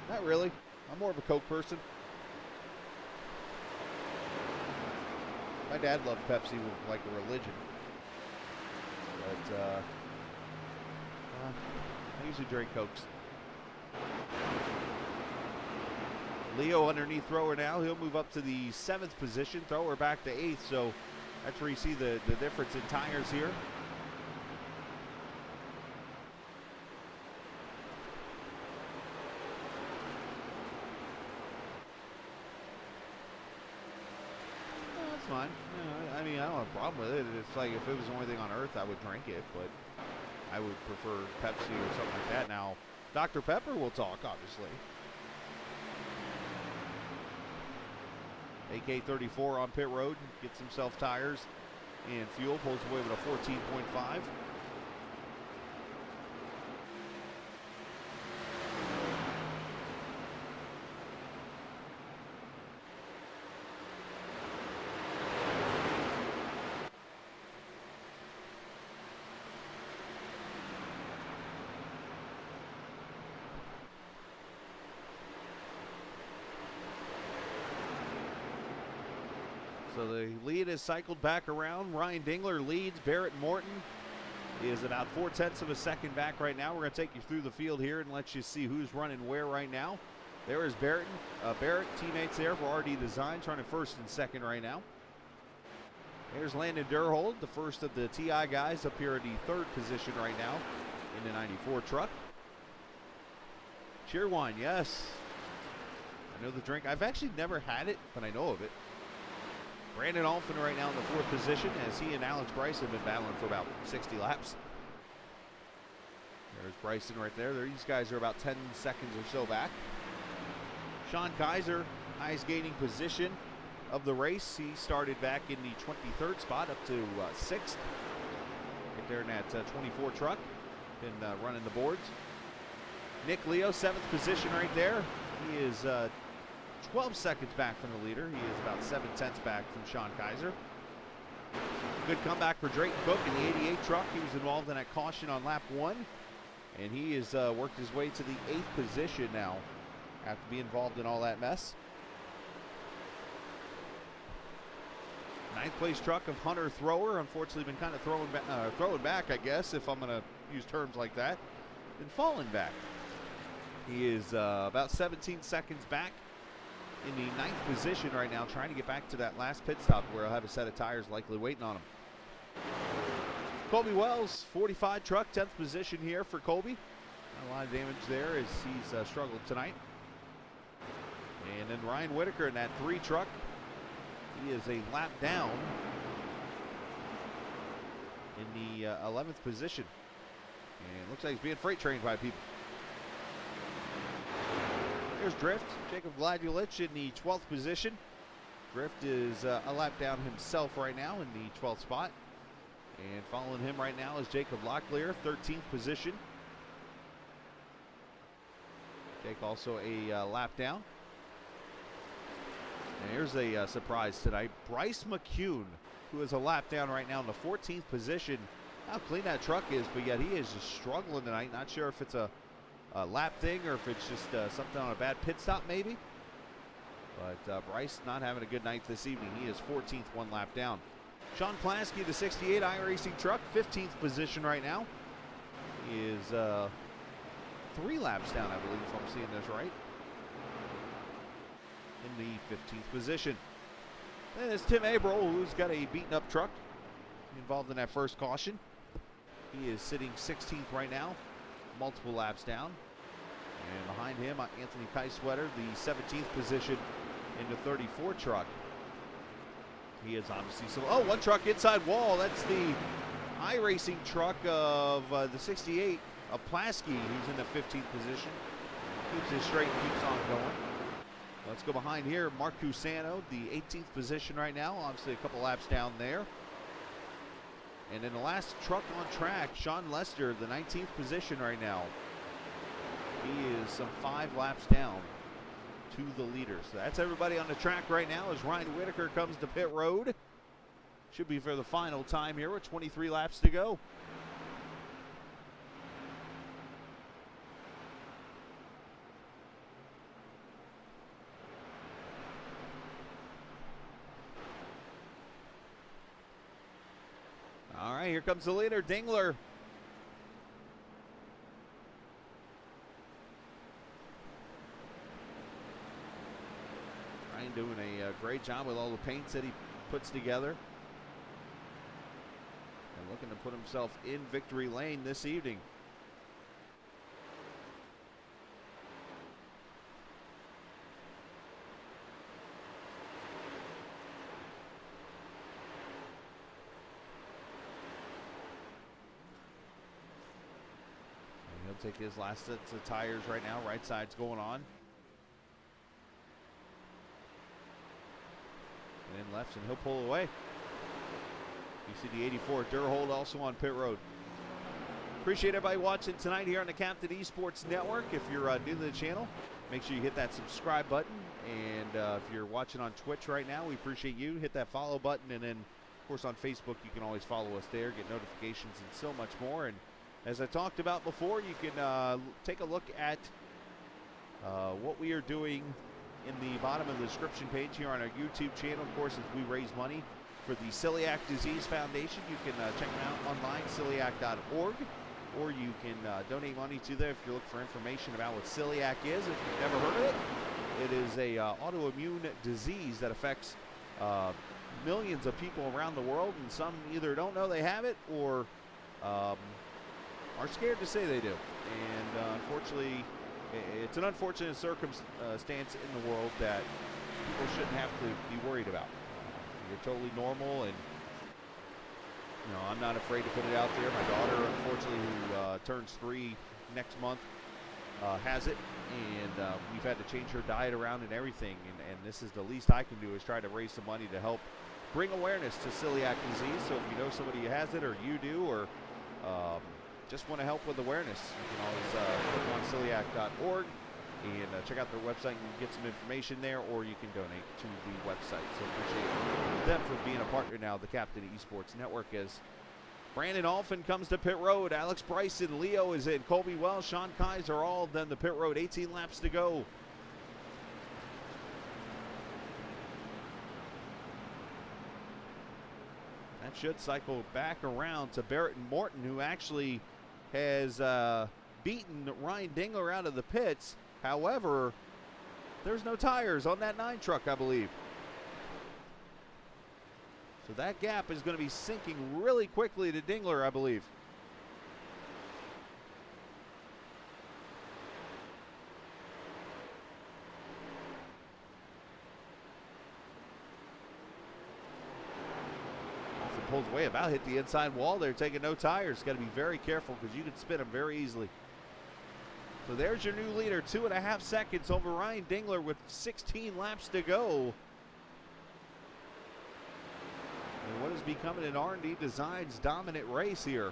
[SPEAKER 1] Not really. I'm more of a Coke person. My dad loved Pepsi like a religion. But I usually drink Cokes. Leo underneath Thrower now. He'll move up to the 7th position. Thrower back to 8th. So that's where you see the difference in tires here. No, that's fine. I mean, I don't have a problem with it. It's like if it was the only thing on earth, I would drink it, but I would prefer Pepsi or something like that. Now, Dr. Pepper will talk, obviously. AK-34 on pit road, gets himself tires and fuel, pulls away with a 14.5. So the lead is cycled back around. Ryan Dingler leads. Barrett Morton is about 4/10 of a second back right now. We're going to take you through the field here and let you see who's running where right now. There is Barrett, teammates there for RD Design, running first and second right now. There's Landon Durhold, the first of the TI guys, up here in the third position right now in the 94 truck. Cheerwine, yes. I know the drink. I've actually never had it, but I know of it. Brandon Alphin right now in the fourth position as he and Alex Bryson have been battling for about 60 laps. There's Bryson right there. These guys are about 10 seconds or so back. Sean Kaiser, highest gaining position of the race. He started back in the 23rd spot up to 6th. Right there in that 24 truck. Been running the boards. Nick Leo, 7th position right there. He is 12 seconds back from the leader. He is about 7/10 back from Sean Kaiser. Good comeback for Drayton Cook in the 88 truck. He was involved in that caution on lap 1. And he has worked his way to the 8th position now after being involved in all that mess. 9th place truck of Hunter Thrower. Unfortunately been kind of throwing back, I guess, if I'm going to use terms like that. Been falling back. He is about 17 seconds back in the 9th position right now, trying to get back to that last pit stop where he'll have a set of tires likely waiting on him. Colby Wells, 45 truck, 10th position here for Colby. Not a lot of damage there as he's struggled tonight. And then Ryan Whitaker in that 3 truck. He is a lap down in the 11th position. And looks like he's being freight trained by people. There's Drift, Jacob Gladulich in the 12th position. Drift is a lap down himself right now in the 12th spot. And following him right now is Jacob Locklear, 13th position. Jake also a lap down. And here's a surprise tonight. Bryce McCune, who is a lap down right now in the 14th position. How clean that truck is, but yet he is just struggling tonight. Not sure if it's a lap thing or if it's just something on a bad pit stop maybe. But Bryce not having a good night this evening. He is 14th, 1 lap down. Sean Plasky, the 68 iRacing truck, 15th position right now. He is 3 laps down, I believe, if I'm seeing this right. In the 15th position. Then there's Tim Abreu, who's got a beaten up truck involved in that first caution. He is sitting 16th right now, multiple laps down. And behind him, Anthony Keiswetter, the 17th position in the 34 truck. He is obviously so. Oh, 1 truck inside wall. That's the iRacing truck of the 68 of Plasky, who's in the 15th position. Keeps it straight and keeps on going. Let's go behind here. Mark Cusano, the 18th position right now. Obviously a couple laps down there. And then the last truck on track, Sean Lester, the 19th position right now. He is some 5 laps down to the leader. So that's everybody on the track right now as Ryan Whitaker comes to pit road. Should be for the final time here with 23 laps to go. All right, here comes the leader, Dingler. Ryan doing a great job with all the paints that he puts together. And looking to put himself in victory lane this evening. He'll take his last sets of tires right now. Right side's going on. And then left, and he'll pull away. You see the 84 Durhold also on pit road. Appreciate everybody watching tonight here on the Captain Esports Network. If you're new to the channel, make sure you hit that subscribe button. And if you're watching on Twitch right now, we appreciate you. Hit that follow button. And then, of course, on Facebook, you can always follow us there, get notifications and so much more. And as I talked about before, you can take a look at what we are doing in the bottom of the description page here on our YouTube channel. Of course, as we raise money for the Celiac Disease Foundation, you can check them out online, celiac.org, or you can donate money to there if you're looking for information about what celiac is. If you've never heard of it, it is a autoimmune disease that affects millions of people around the world, and some either don't know they have it or are scared to say they do. And unfortunately, it's an unfortunate circumstance in the world that people shouldn't have to be worried about. You're totally normal, and you know, I'm not afraid to put it out there. My daughter, unfortunately, who turns 3 next month, has it, and we've had to change her diet around and everything, and this is the least I can do, is try to raise some money to help bring awareness to celiac disease. So if you know somebody who has it, or you do, or just want to help with awareness, you can always click on celiac.org and check out their website and get some information there, or you can donate to the website. So appreciate them for being a partner now of the Captain Esports Network. As Brandon Alphin comes to pit road, Alex Bryson, Leo is in, Colby Wells, Sean Kaiser all done the pit road. 18 laps to go. That should cycle back around to Barrett and Morton, who actually has beaten Ryan Dingler out of the pits. However, there's no tires on that 9 truck, I believe. So that gap is going to be sinking really quickly to Dingler, I believe. Often pulls away, about hit the inside wall there, taking no tires. Got to be very careful because you can spin them very easily. So there's your new leader, 2.5 seconds over Ryan Dingler with 16 laps to go. And what is becoming an R&D Designs dominant race here.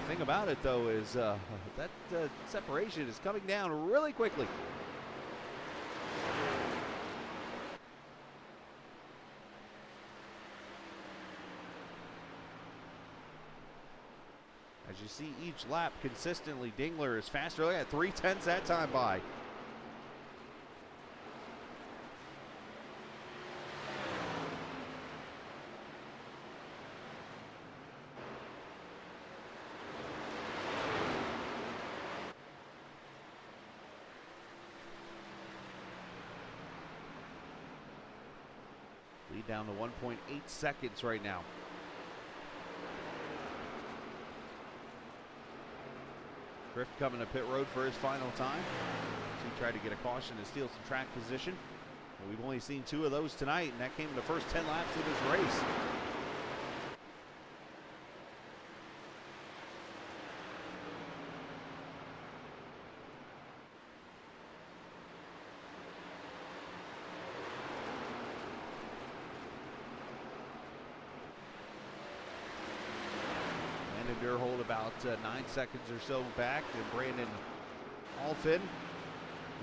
[SPEAKER 1] The thing about it, though, is that separation is coming down really quickly. As you see each lap consistently, Dingler is faster. Look at 3/10 that time by. Lead down to 1.8 seconds right now. Griff coming to pit road for his final time. So he tried to get a caution and steal some track position. But we've only seen 2 of those tonight, and that came in the first 10 laps of this race. Hold about 9 seconds or so back, and Brandon Alphin,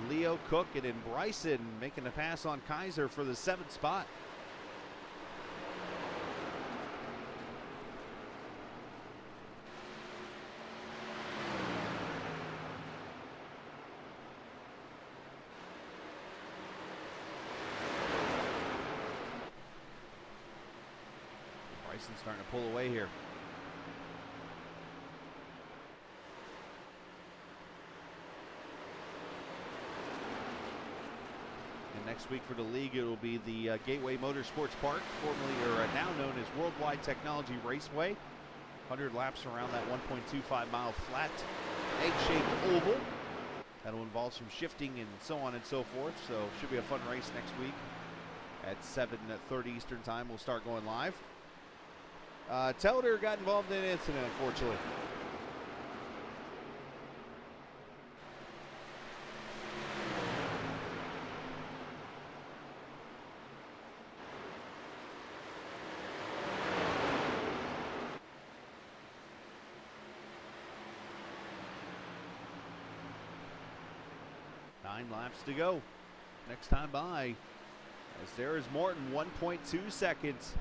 [SPEAKER 1] Leo Cook, and then Bryson making a pass on Kaiser for the 7th spot. Bryson's starting to pull away here. Next week for the league, it will be the Gateway Motorsports Park, formerly or now known as Worldwide Technology Raceway. 100 laps around that 1.25-mile flat egg-shaped oval. That'll involve some shifting and so on and so forth. So should be a fun race next week at 7:30 Eastern Time. We'll start going live. Telder got involved in an incident, unfortunately. Laps to go. Next time by, as there is Morton, 1.2 seconds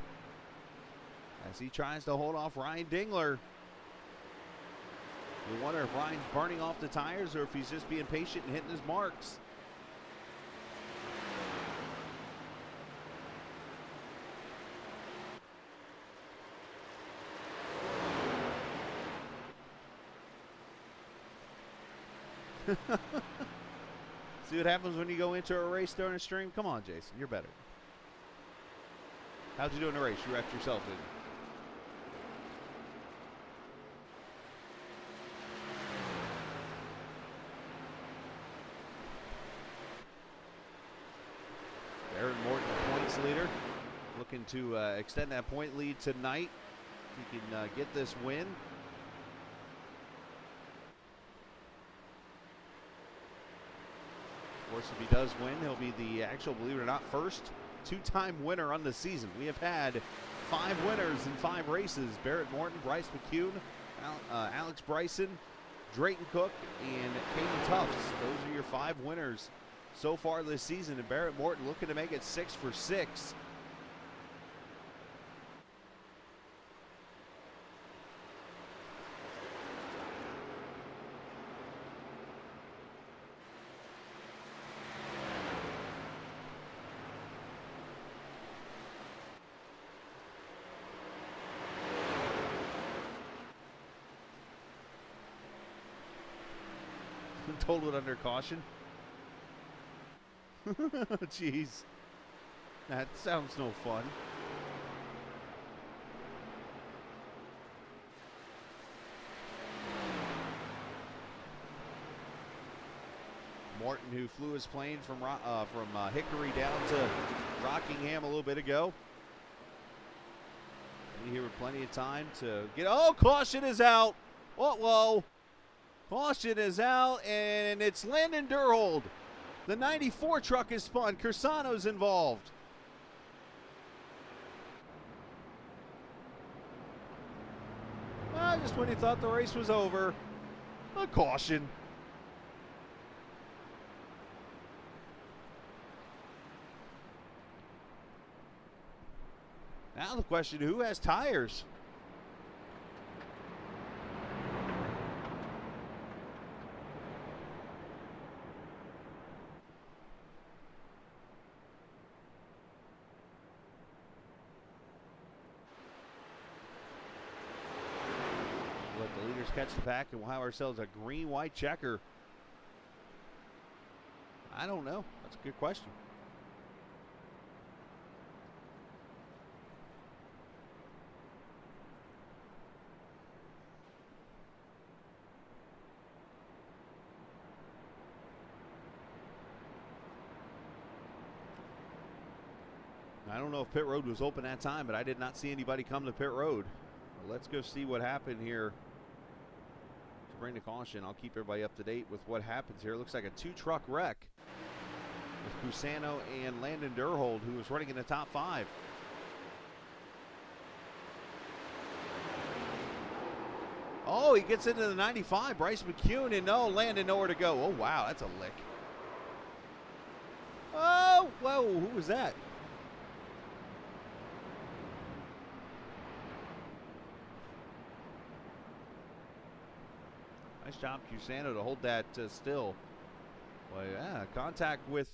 [SPEAKER 1] as he tries to hold off Ryan Dingler. You wonder if Ryan's burning off the tires or if he's just being patient and hitting his marks. See what happens when you go into a race during a stream? Come on, Jason. You're better. How'd you do in the race? You wrecked yourself, didn't you? Aaron Morton, points leader, looking to extend that point lead tonight. If he can get this win. Of course, if he does win, he'll be the actual, believe it or not, first two-time winner on the season. We have had 5 winners in 5 races. Barrett Morton, Bryce McCune, Alex Bryson, Drayton Cook, and Caden Tufts. Those are your 5 winners so far this season, and Barrett Morton looking to make it 6 for 6. Totaled under caution. Jeez. That sounds no fun. Morton, who flew his plane from Hickory down to Rockingham a little bit ago. And here with plenty of time to get. Oh, caution is out. Whoa. Caution is out, and it's Landon Durhold. The 94 truck is spun. Cursano's involved. Well, just when he thought the race was over, a caution. Now the question, who has tires? Catch the pack, and we'll have ourselves a green-white checker. I don't know. That's a good question. I don't know if pit road was open that time, but I did not see anybody come to pit road. Well, let's go see what happened here. Bring the caution. I'll keep everybody up to date with what happens here. It looks like a 2-truck wreck with Cusano and Landon Durhold, who was running in the top 5. Oh, he gets into the 95. Bryce McCune, and no, Landon nowhere to go. Oh, wow, that's a lick. Oh, whoa, who was that? Nice job, Cusano, to hold that still. Well, yeah, contact with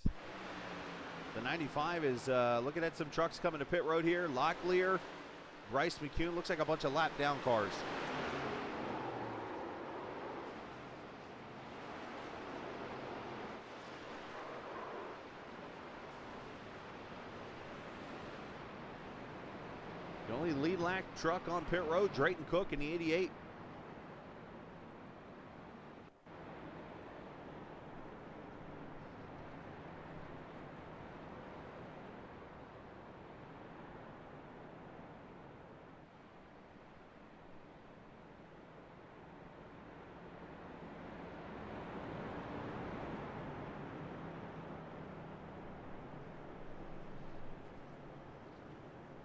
[SPEAKER 1] the 95 is looking at some trucks coming to pit road here. Locklear, Bryce McCune, looks like a bunch of lap down cars. The only lead lap truck on pit road, Drayton Cook in the 88.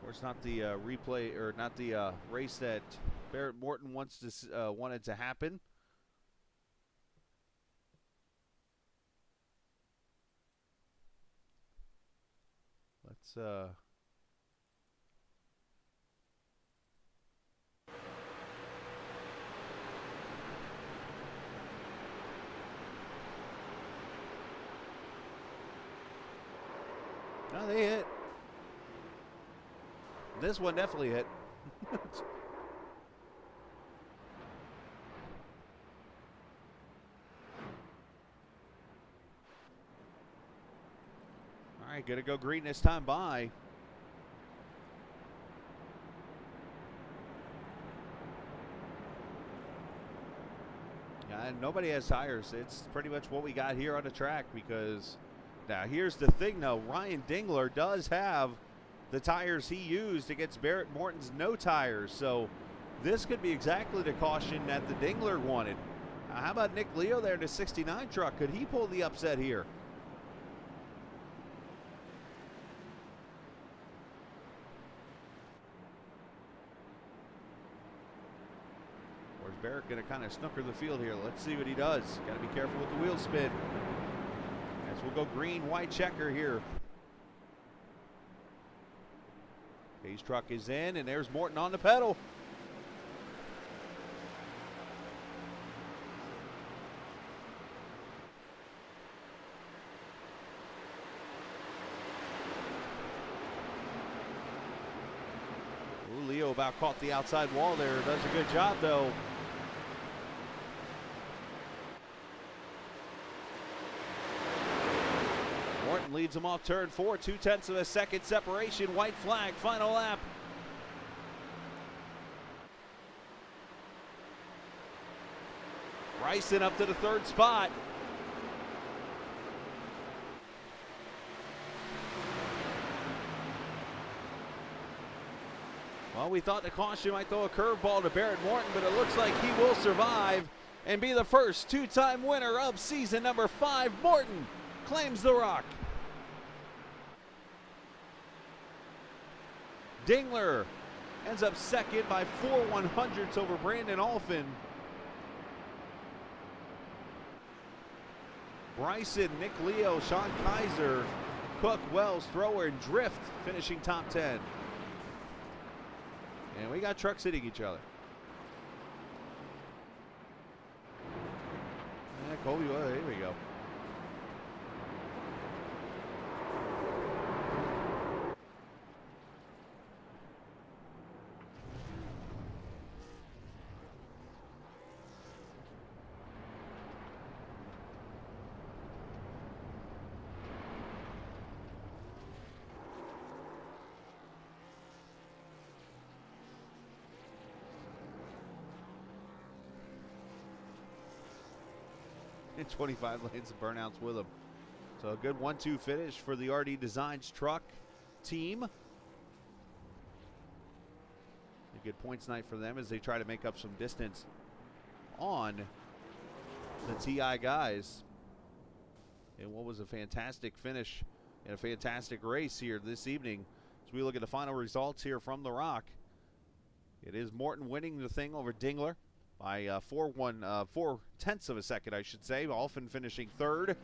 [SPEAKER 1] It's not the replay, or not the race that Barrett Morton wanted to happen. Let's no, they hit. This one definitely hit. right, going to go green this time by. Nobody has tires. It's pretty much what we got here on the track because now here's the thing, though. Ryan Dingler does have the tires he used against Barrett Morton's no tires. So this could be exactly the caution that the Dingler wanted. How about Nick Leo there in the 69 truck? Could he pull the upset here? Or is Barrett going to kind of snooker the field here? Let's see what he does. Got to be careful with the wheel spin. As we'll go green, white checker here. Hayes' truck is in, and there's Morton on the pedal. Ooh, Leo about caught the outside wall there. Does a good job, though. Morton leads him off turn 4, 0.2 of a second separation. White flag, final lap. Bryson up to the 3rd spot. Well, we thought the caution might throw a curveball to Barrett Morton, but it looks like he will survive and be the first 2-time winner of season number 5. Morton claims the rock. Dingler ends up second by 4/100ths over Brandon Alphin. Bryson, Nick Leo, Sean Kaiser, Cook, Wells, Thrower, and Drift finishing top 10. And we got trucks hitting each other. Yeah, Colby, well, here we go. And 25 lanes of burnouts with him. So a good 1-2 finish for the RD Designs truck team. A good points night for them as they try to make up some distance on the TI guys. And what was a fantastic finish and a fantastic race here this evening. As we look at the final results here from the Rock, it is Morton winning the thing over Dingler by 4/10 of a second, I should say. Alphin finishing 3rd.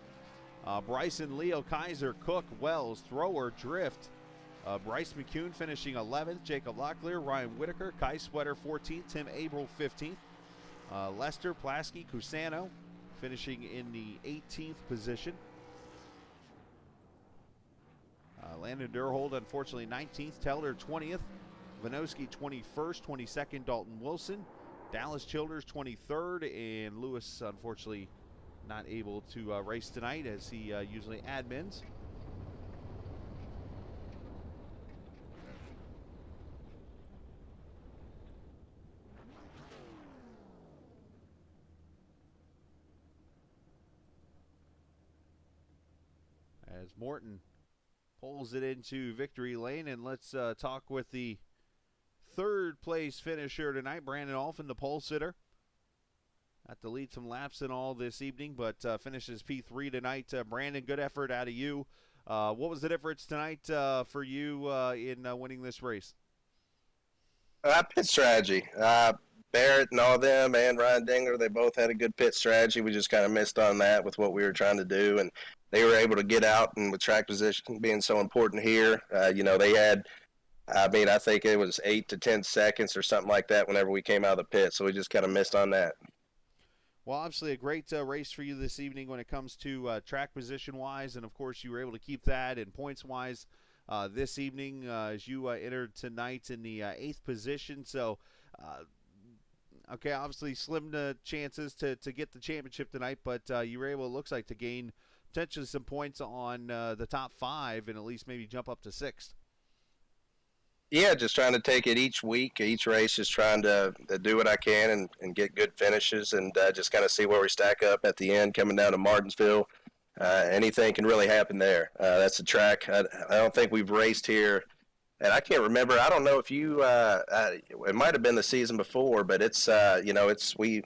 [SPEAKER 1] Bryson, Leo, Kaiser, Cook, Wells, Thrower, Drift. Bryce McCune finishing 11th. Jacob Locklear, Ryan Whitaker, Kai Sweater 14th. Tim Abel 15th. Lester, Plasky, Cusano finishing in the 18th position. Landon Durhold, unfortunately, 19th. Teller, 20th. Vanoski, 21st. 22nd, Dalton Wilson. Dallas Childers, 23rd. And Lewis, unfortunately, not able to race tonight as he usually admins. As Morton pulls it into victory lane, and let's talk with the 3rd place finisher tonight, Brandon Alphin, the pole sitter. Had to lead some laps and all this evening, but finishes P3 tonight. Brandon, good effort out of you. What was the difference tonight for you in winning this race?
[SPEAKER 2] Pit strategy. Barrett and all them and Ryan Dingler, they both had a good pit strategy. We just kind of missed on that with what we were trying to do, and they were able to get out, and with track position being so important here, they had, I think it was 8 to 10 seconds or something like that whenever we came out of the pit, so we just kind of missed on that.
[SPEAKER 1] Well, obviously a great race for you this evening when it comes to track position-wise, and, of course, you were able to keep that, and points-wise this evening as you entered tonight in the 8th position. So, okay, obviously slim chances to get the championship tonight, but you were able, it looks like, to gain potentially some points on the top 5 and at least maybe jump up to 6th.
[SPEAKER 2] Yeah, just trying to take it each week, each race, just trying to do what I can and get good finishes and just kind of see where we stack up at the end coming down to Martinsville. Anything can really happen there. That's a track. I don't think we've raced here, and I can't remember. I don't know if you. It might have been the season before, but it's we.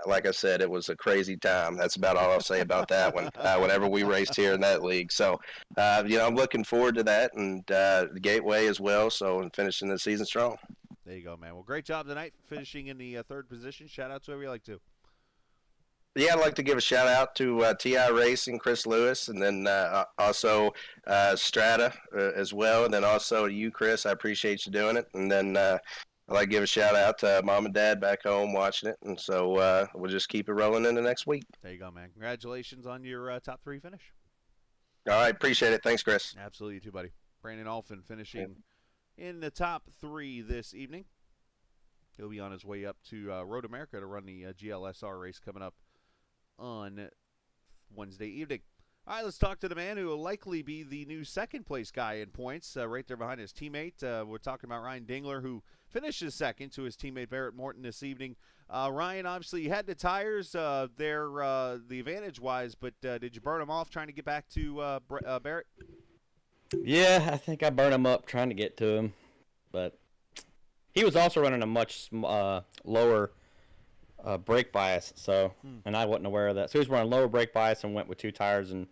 [SPEAKER 2] Like I said, it was a crazy time. That's about all I'll say about that one. Whenever we raced here in that league, so I'm looking forward to that and the Gateway as well. So and finishing the season strong.
[SPEAKER 1] There you go, man. Well, great job tonight, finishing in the 3rd position. Shout out to whoever you like to.
[SPEAKER 2] Yeah, I'd like to give a shout out to iRacing, Chris Lewis, and then also Strata as well, and then also to you, Chris. I appreciate you doing it, and then I'd like to give a shout out to Mom and Dad back home watching it, and so we'll just keep it rolling into next week.
[SPEAKER 1] There you go, man. Congratulations on your top 3 finish.
[SPEAKER 2] All right, appreciate it. Thanks, Chris.
[SPEAKER 1] Absolutely, you too, buddy. Brandon Alphin finishing in the top 3 this evening. He'll be on his way up to Road America to run the GLSR race coming up on Wednesday evening. All right, let's talk to the man who will likely be the new second-place guy in points, right there behind his teammate. We're talking about Ryan Dingler, who finishes second to his teammate Barrett Morton this evening. Ryan, obviously, you had the tires there, the advantage-wise, but did you burn them off trying to get back to Barrett?
[SPEAKER 3] Yeah, I think I burned him up trying to get to him, but he was also running a much lower brake bias, and I wasn't aware of that. So he was running lower brake bias and went with 2 tires and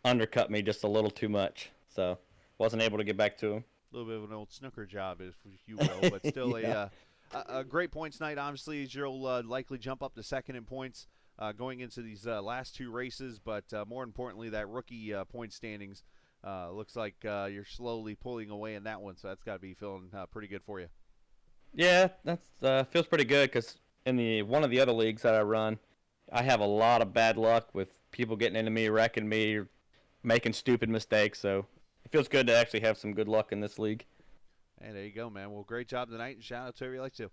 [SPEAKER 3] undercut me just a little too much, so wasn't able to get back to him.
[SPEAKER 1] A little bit of an old snooker job, if you will, but still
[SPEAKER 3] yeah.
[SPEAKER 1] a great points night. Obviously, as you'll likely jump up to second in points going into these last 2 races, but more importantly, that rookie point standings looks like you're slowly pulling away in that one, so that's got to be feeling pretty good for you.
[SPEAKER 3] Yeah, that feels pretty good because in one of the other leagues that I run, I have a lot of bad luck with people getting into me, wrecking me, making stupid mistakes. So it feels good to actually have some good luck in this league.
[SPEAKER 1] Hey, there you go, man. Well, great job tonight, and shout out to whoever you like to.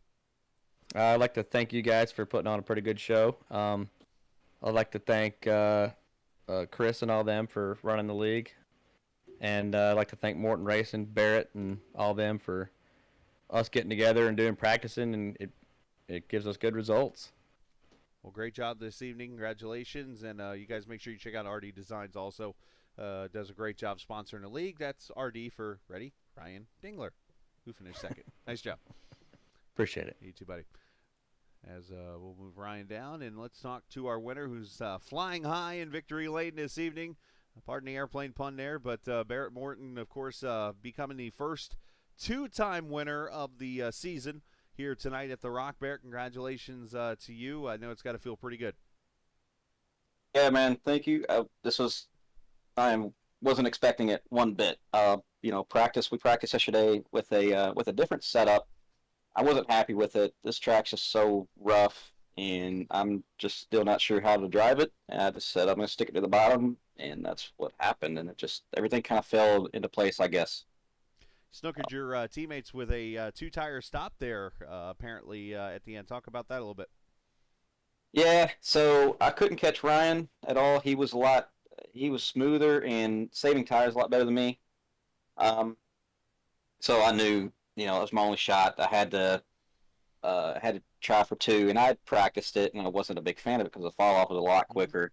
[SPEAKER 3] I'd like to thank you guys for putting on a pretty good show. I'd like to thank Chris and all them for running the league. And I'd like to thank Morton Racing, Barrett, and all them for us getting together and doing practicing, and it gives us good results.
[SPEAKER 1] Well, great job this evening. Congratulations. And you guys make sure you check out RD Designs also. Does a great job sponsoring the league. That's RD for, ready, Ryan Dingler, who finished second. Nice job.
[SPEAKER 3] Appreciate it.
[SPEAKER 1] You too, buddy. As we'll move Ryan down, and let's talk to our winner who's flying high in victory lane this evening. Pardon the airplane pun there, but Barrett Morton, of course, becoming the first 2-time winner of the season here tonight at the Rock. Barrett, congratulations to you. I know it's got to feel pretty good.
[SPEAKER 4] Yeah, man, thank you. I wasn't expecting it one bit. We practiced yesterday with a different setup. I wasn't happy with it. This track's just so rough, and I'm just still not sure how to drive it. And I just said I'm going to stick it to the bottom, and that's what happened. And everything kind of fell into place, I guess.
[SPEAKER 1] Snookered your teammates with a 2-tire stop there, apparently, at the end. Talk about that a little bit.
[SPEAKER 4] Yeah, so I couldn't catch Ryan at all. He was smoother and saving tires a lot better than me. So I knew, it was my only shot. I had to try for 2, and I had practiced it, and I wasn't a big fan of it because the fall off was a lot quicker.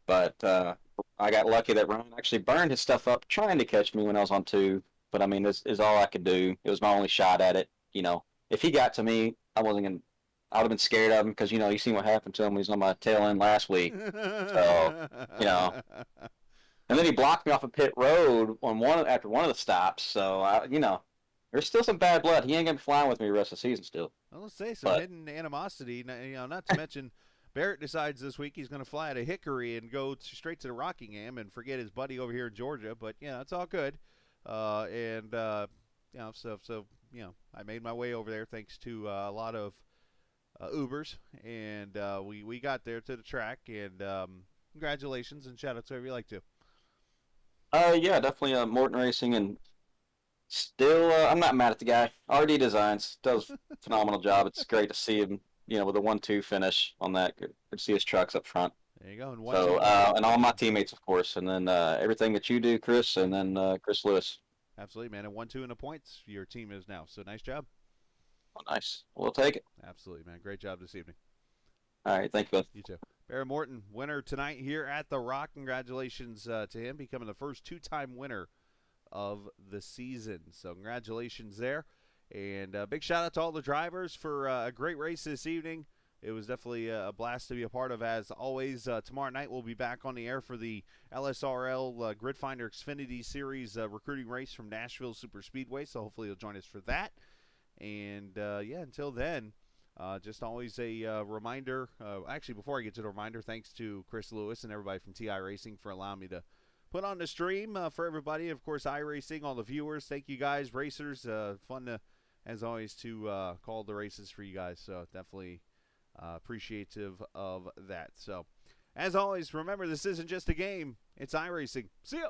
[SPEAKER 4] But I got lucky that Ryan actually burned his stuff up trying to catch me when I was on 2. But I mean, this is all I could do. It was my only shot at it. If he got to me, I would have been scared of him because you seen what happened to him when he was on my tail end last week. So and then he blocked me off of pit road after one of the stops. So there's still some bad blood. He ain't gonna be flying with me the rest of the season still.
[SPEAKER 1] Well, let's say some hidden animosity. Not to mention, Barrett decides this week he's going to fly out of Hickory and go straight to the Rockingham and forget his buddy over here in Georgia. But it's all good. I made my way over there thanks to a lot of Ubers, and we got there to the track. And congratulations and shout out to whoever you like to.
[SPEAKER 4] Yeah, definitely Morton Racing, and still I'm not mad at the guy. RD Designs does a phenomenal job. It's great to see him, with a 1-2 finish on that. Good to see his trucks up front.
[SPEAKER 1] There you go. And
[SPEAKER 4] So, and all my teammates, of course, and then everything that you do, Chris, and then Chris Lewis.
[SPEAKER 1] Absolutely, man. And 1-2 in the points your team is now. So nice job.
[SPEAKER 4] Oh, nice. We'll take it.
[SPEAKER 1] Absolutely, man. Great job this evening.
[SPEAKER 4] All right. Thank you, both.
[SPEAKER 1] You too. Barry Morton, winner tonight here at the Rock. Congratulations to him, becoming the first two-time winner of the season. So congratulations there. And big shout-out to all the drivers for a great race this evening. It was definitely a blast to be a part of. As always, tomorrow night we'll be back on the air for the LSRL Gridfinder Xfinity Series recruiting race from Nashville Super Speedway. So hopefully you'll join us for that. And, yeah, until then, just always a reminder. Actually, before I get to the reminder, thanks to Chris Lewis and everybody from iRacing for allowing me to put on the stream for everybody. Of course, iRacing, all the viewers. Thank you guys, racers. Fun, to, as always, to call the races for you guys. So definitely appreciative of that. So, as always, remember, this isn't just a game. It's iRacing. See ya!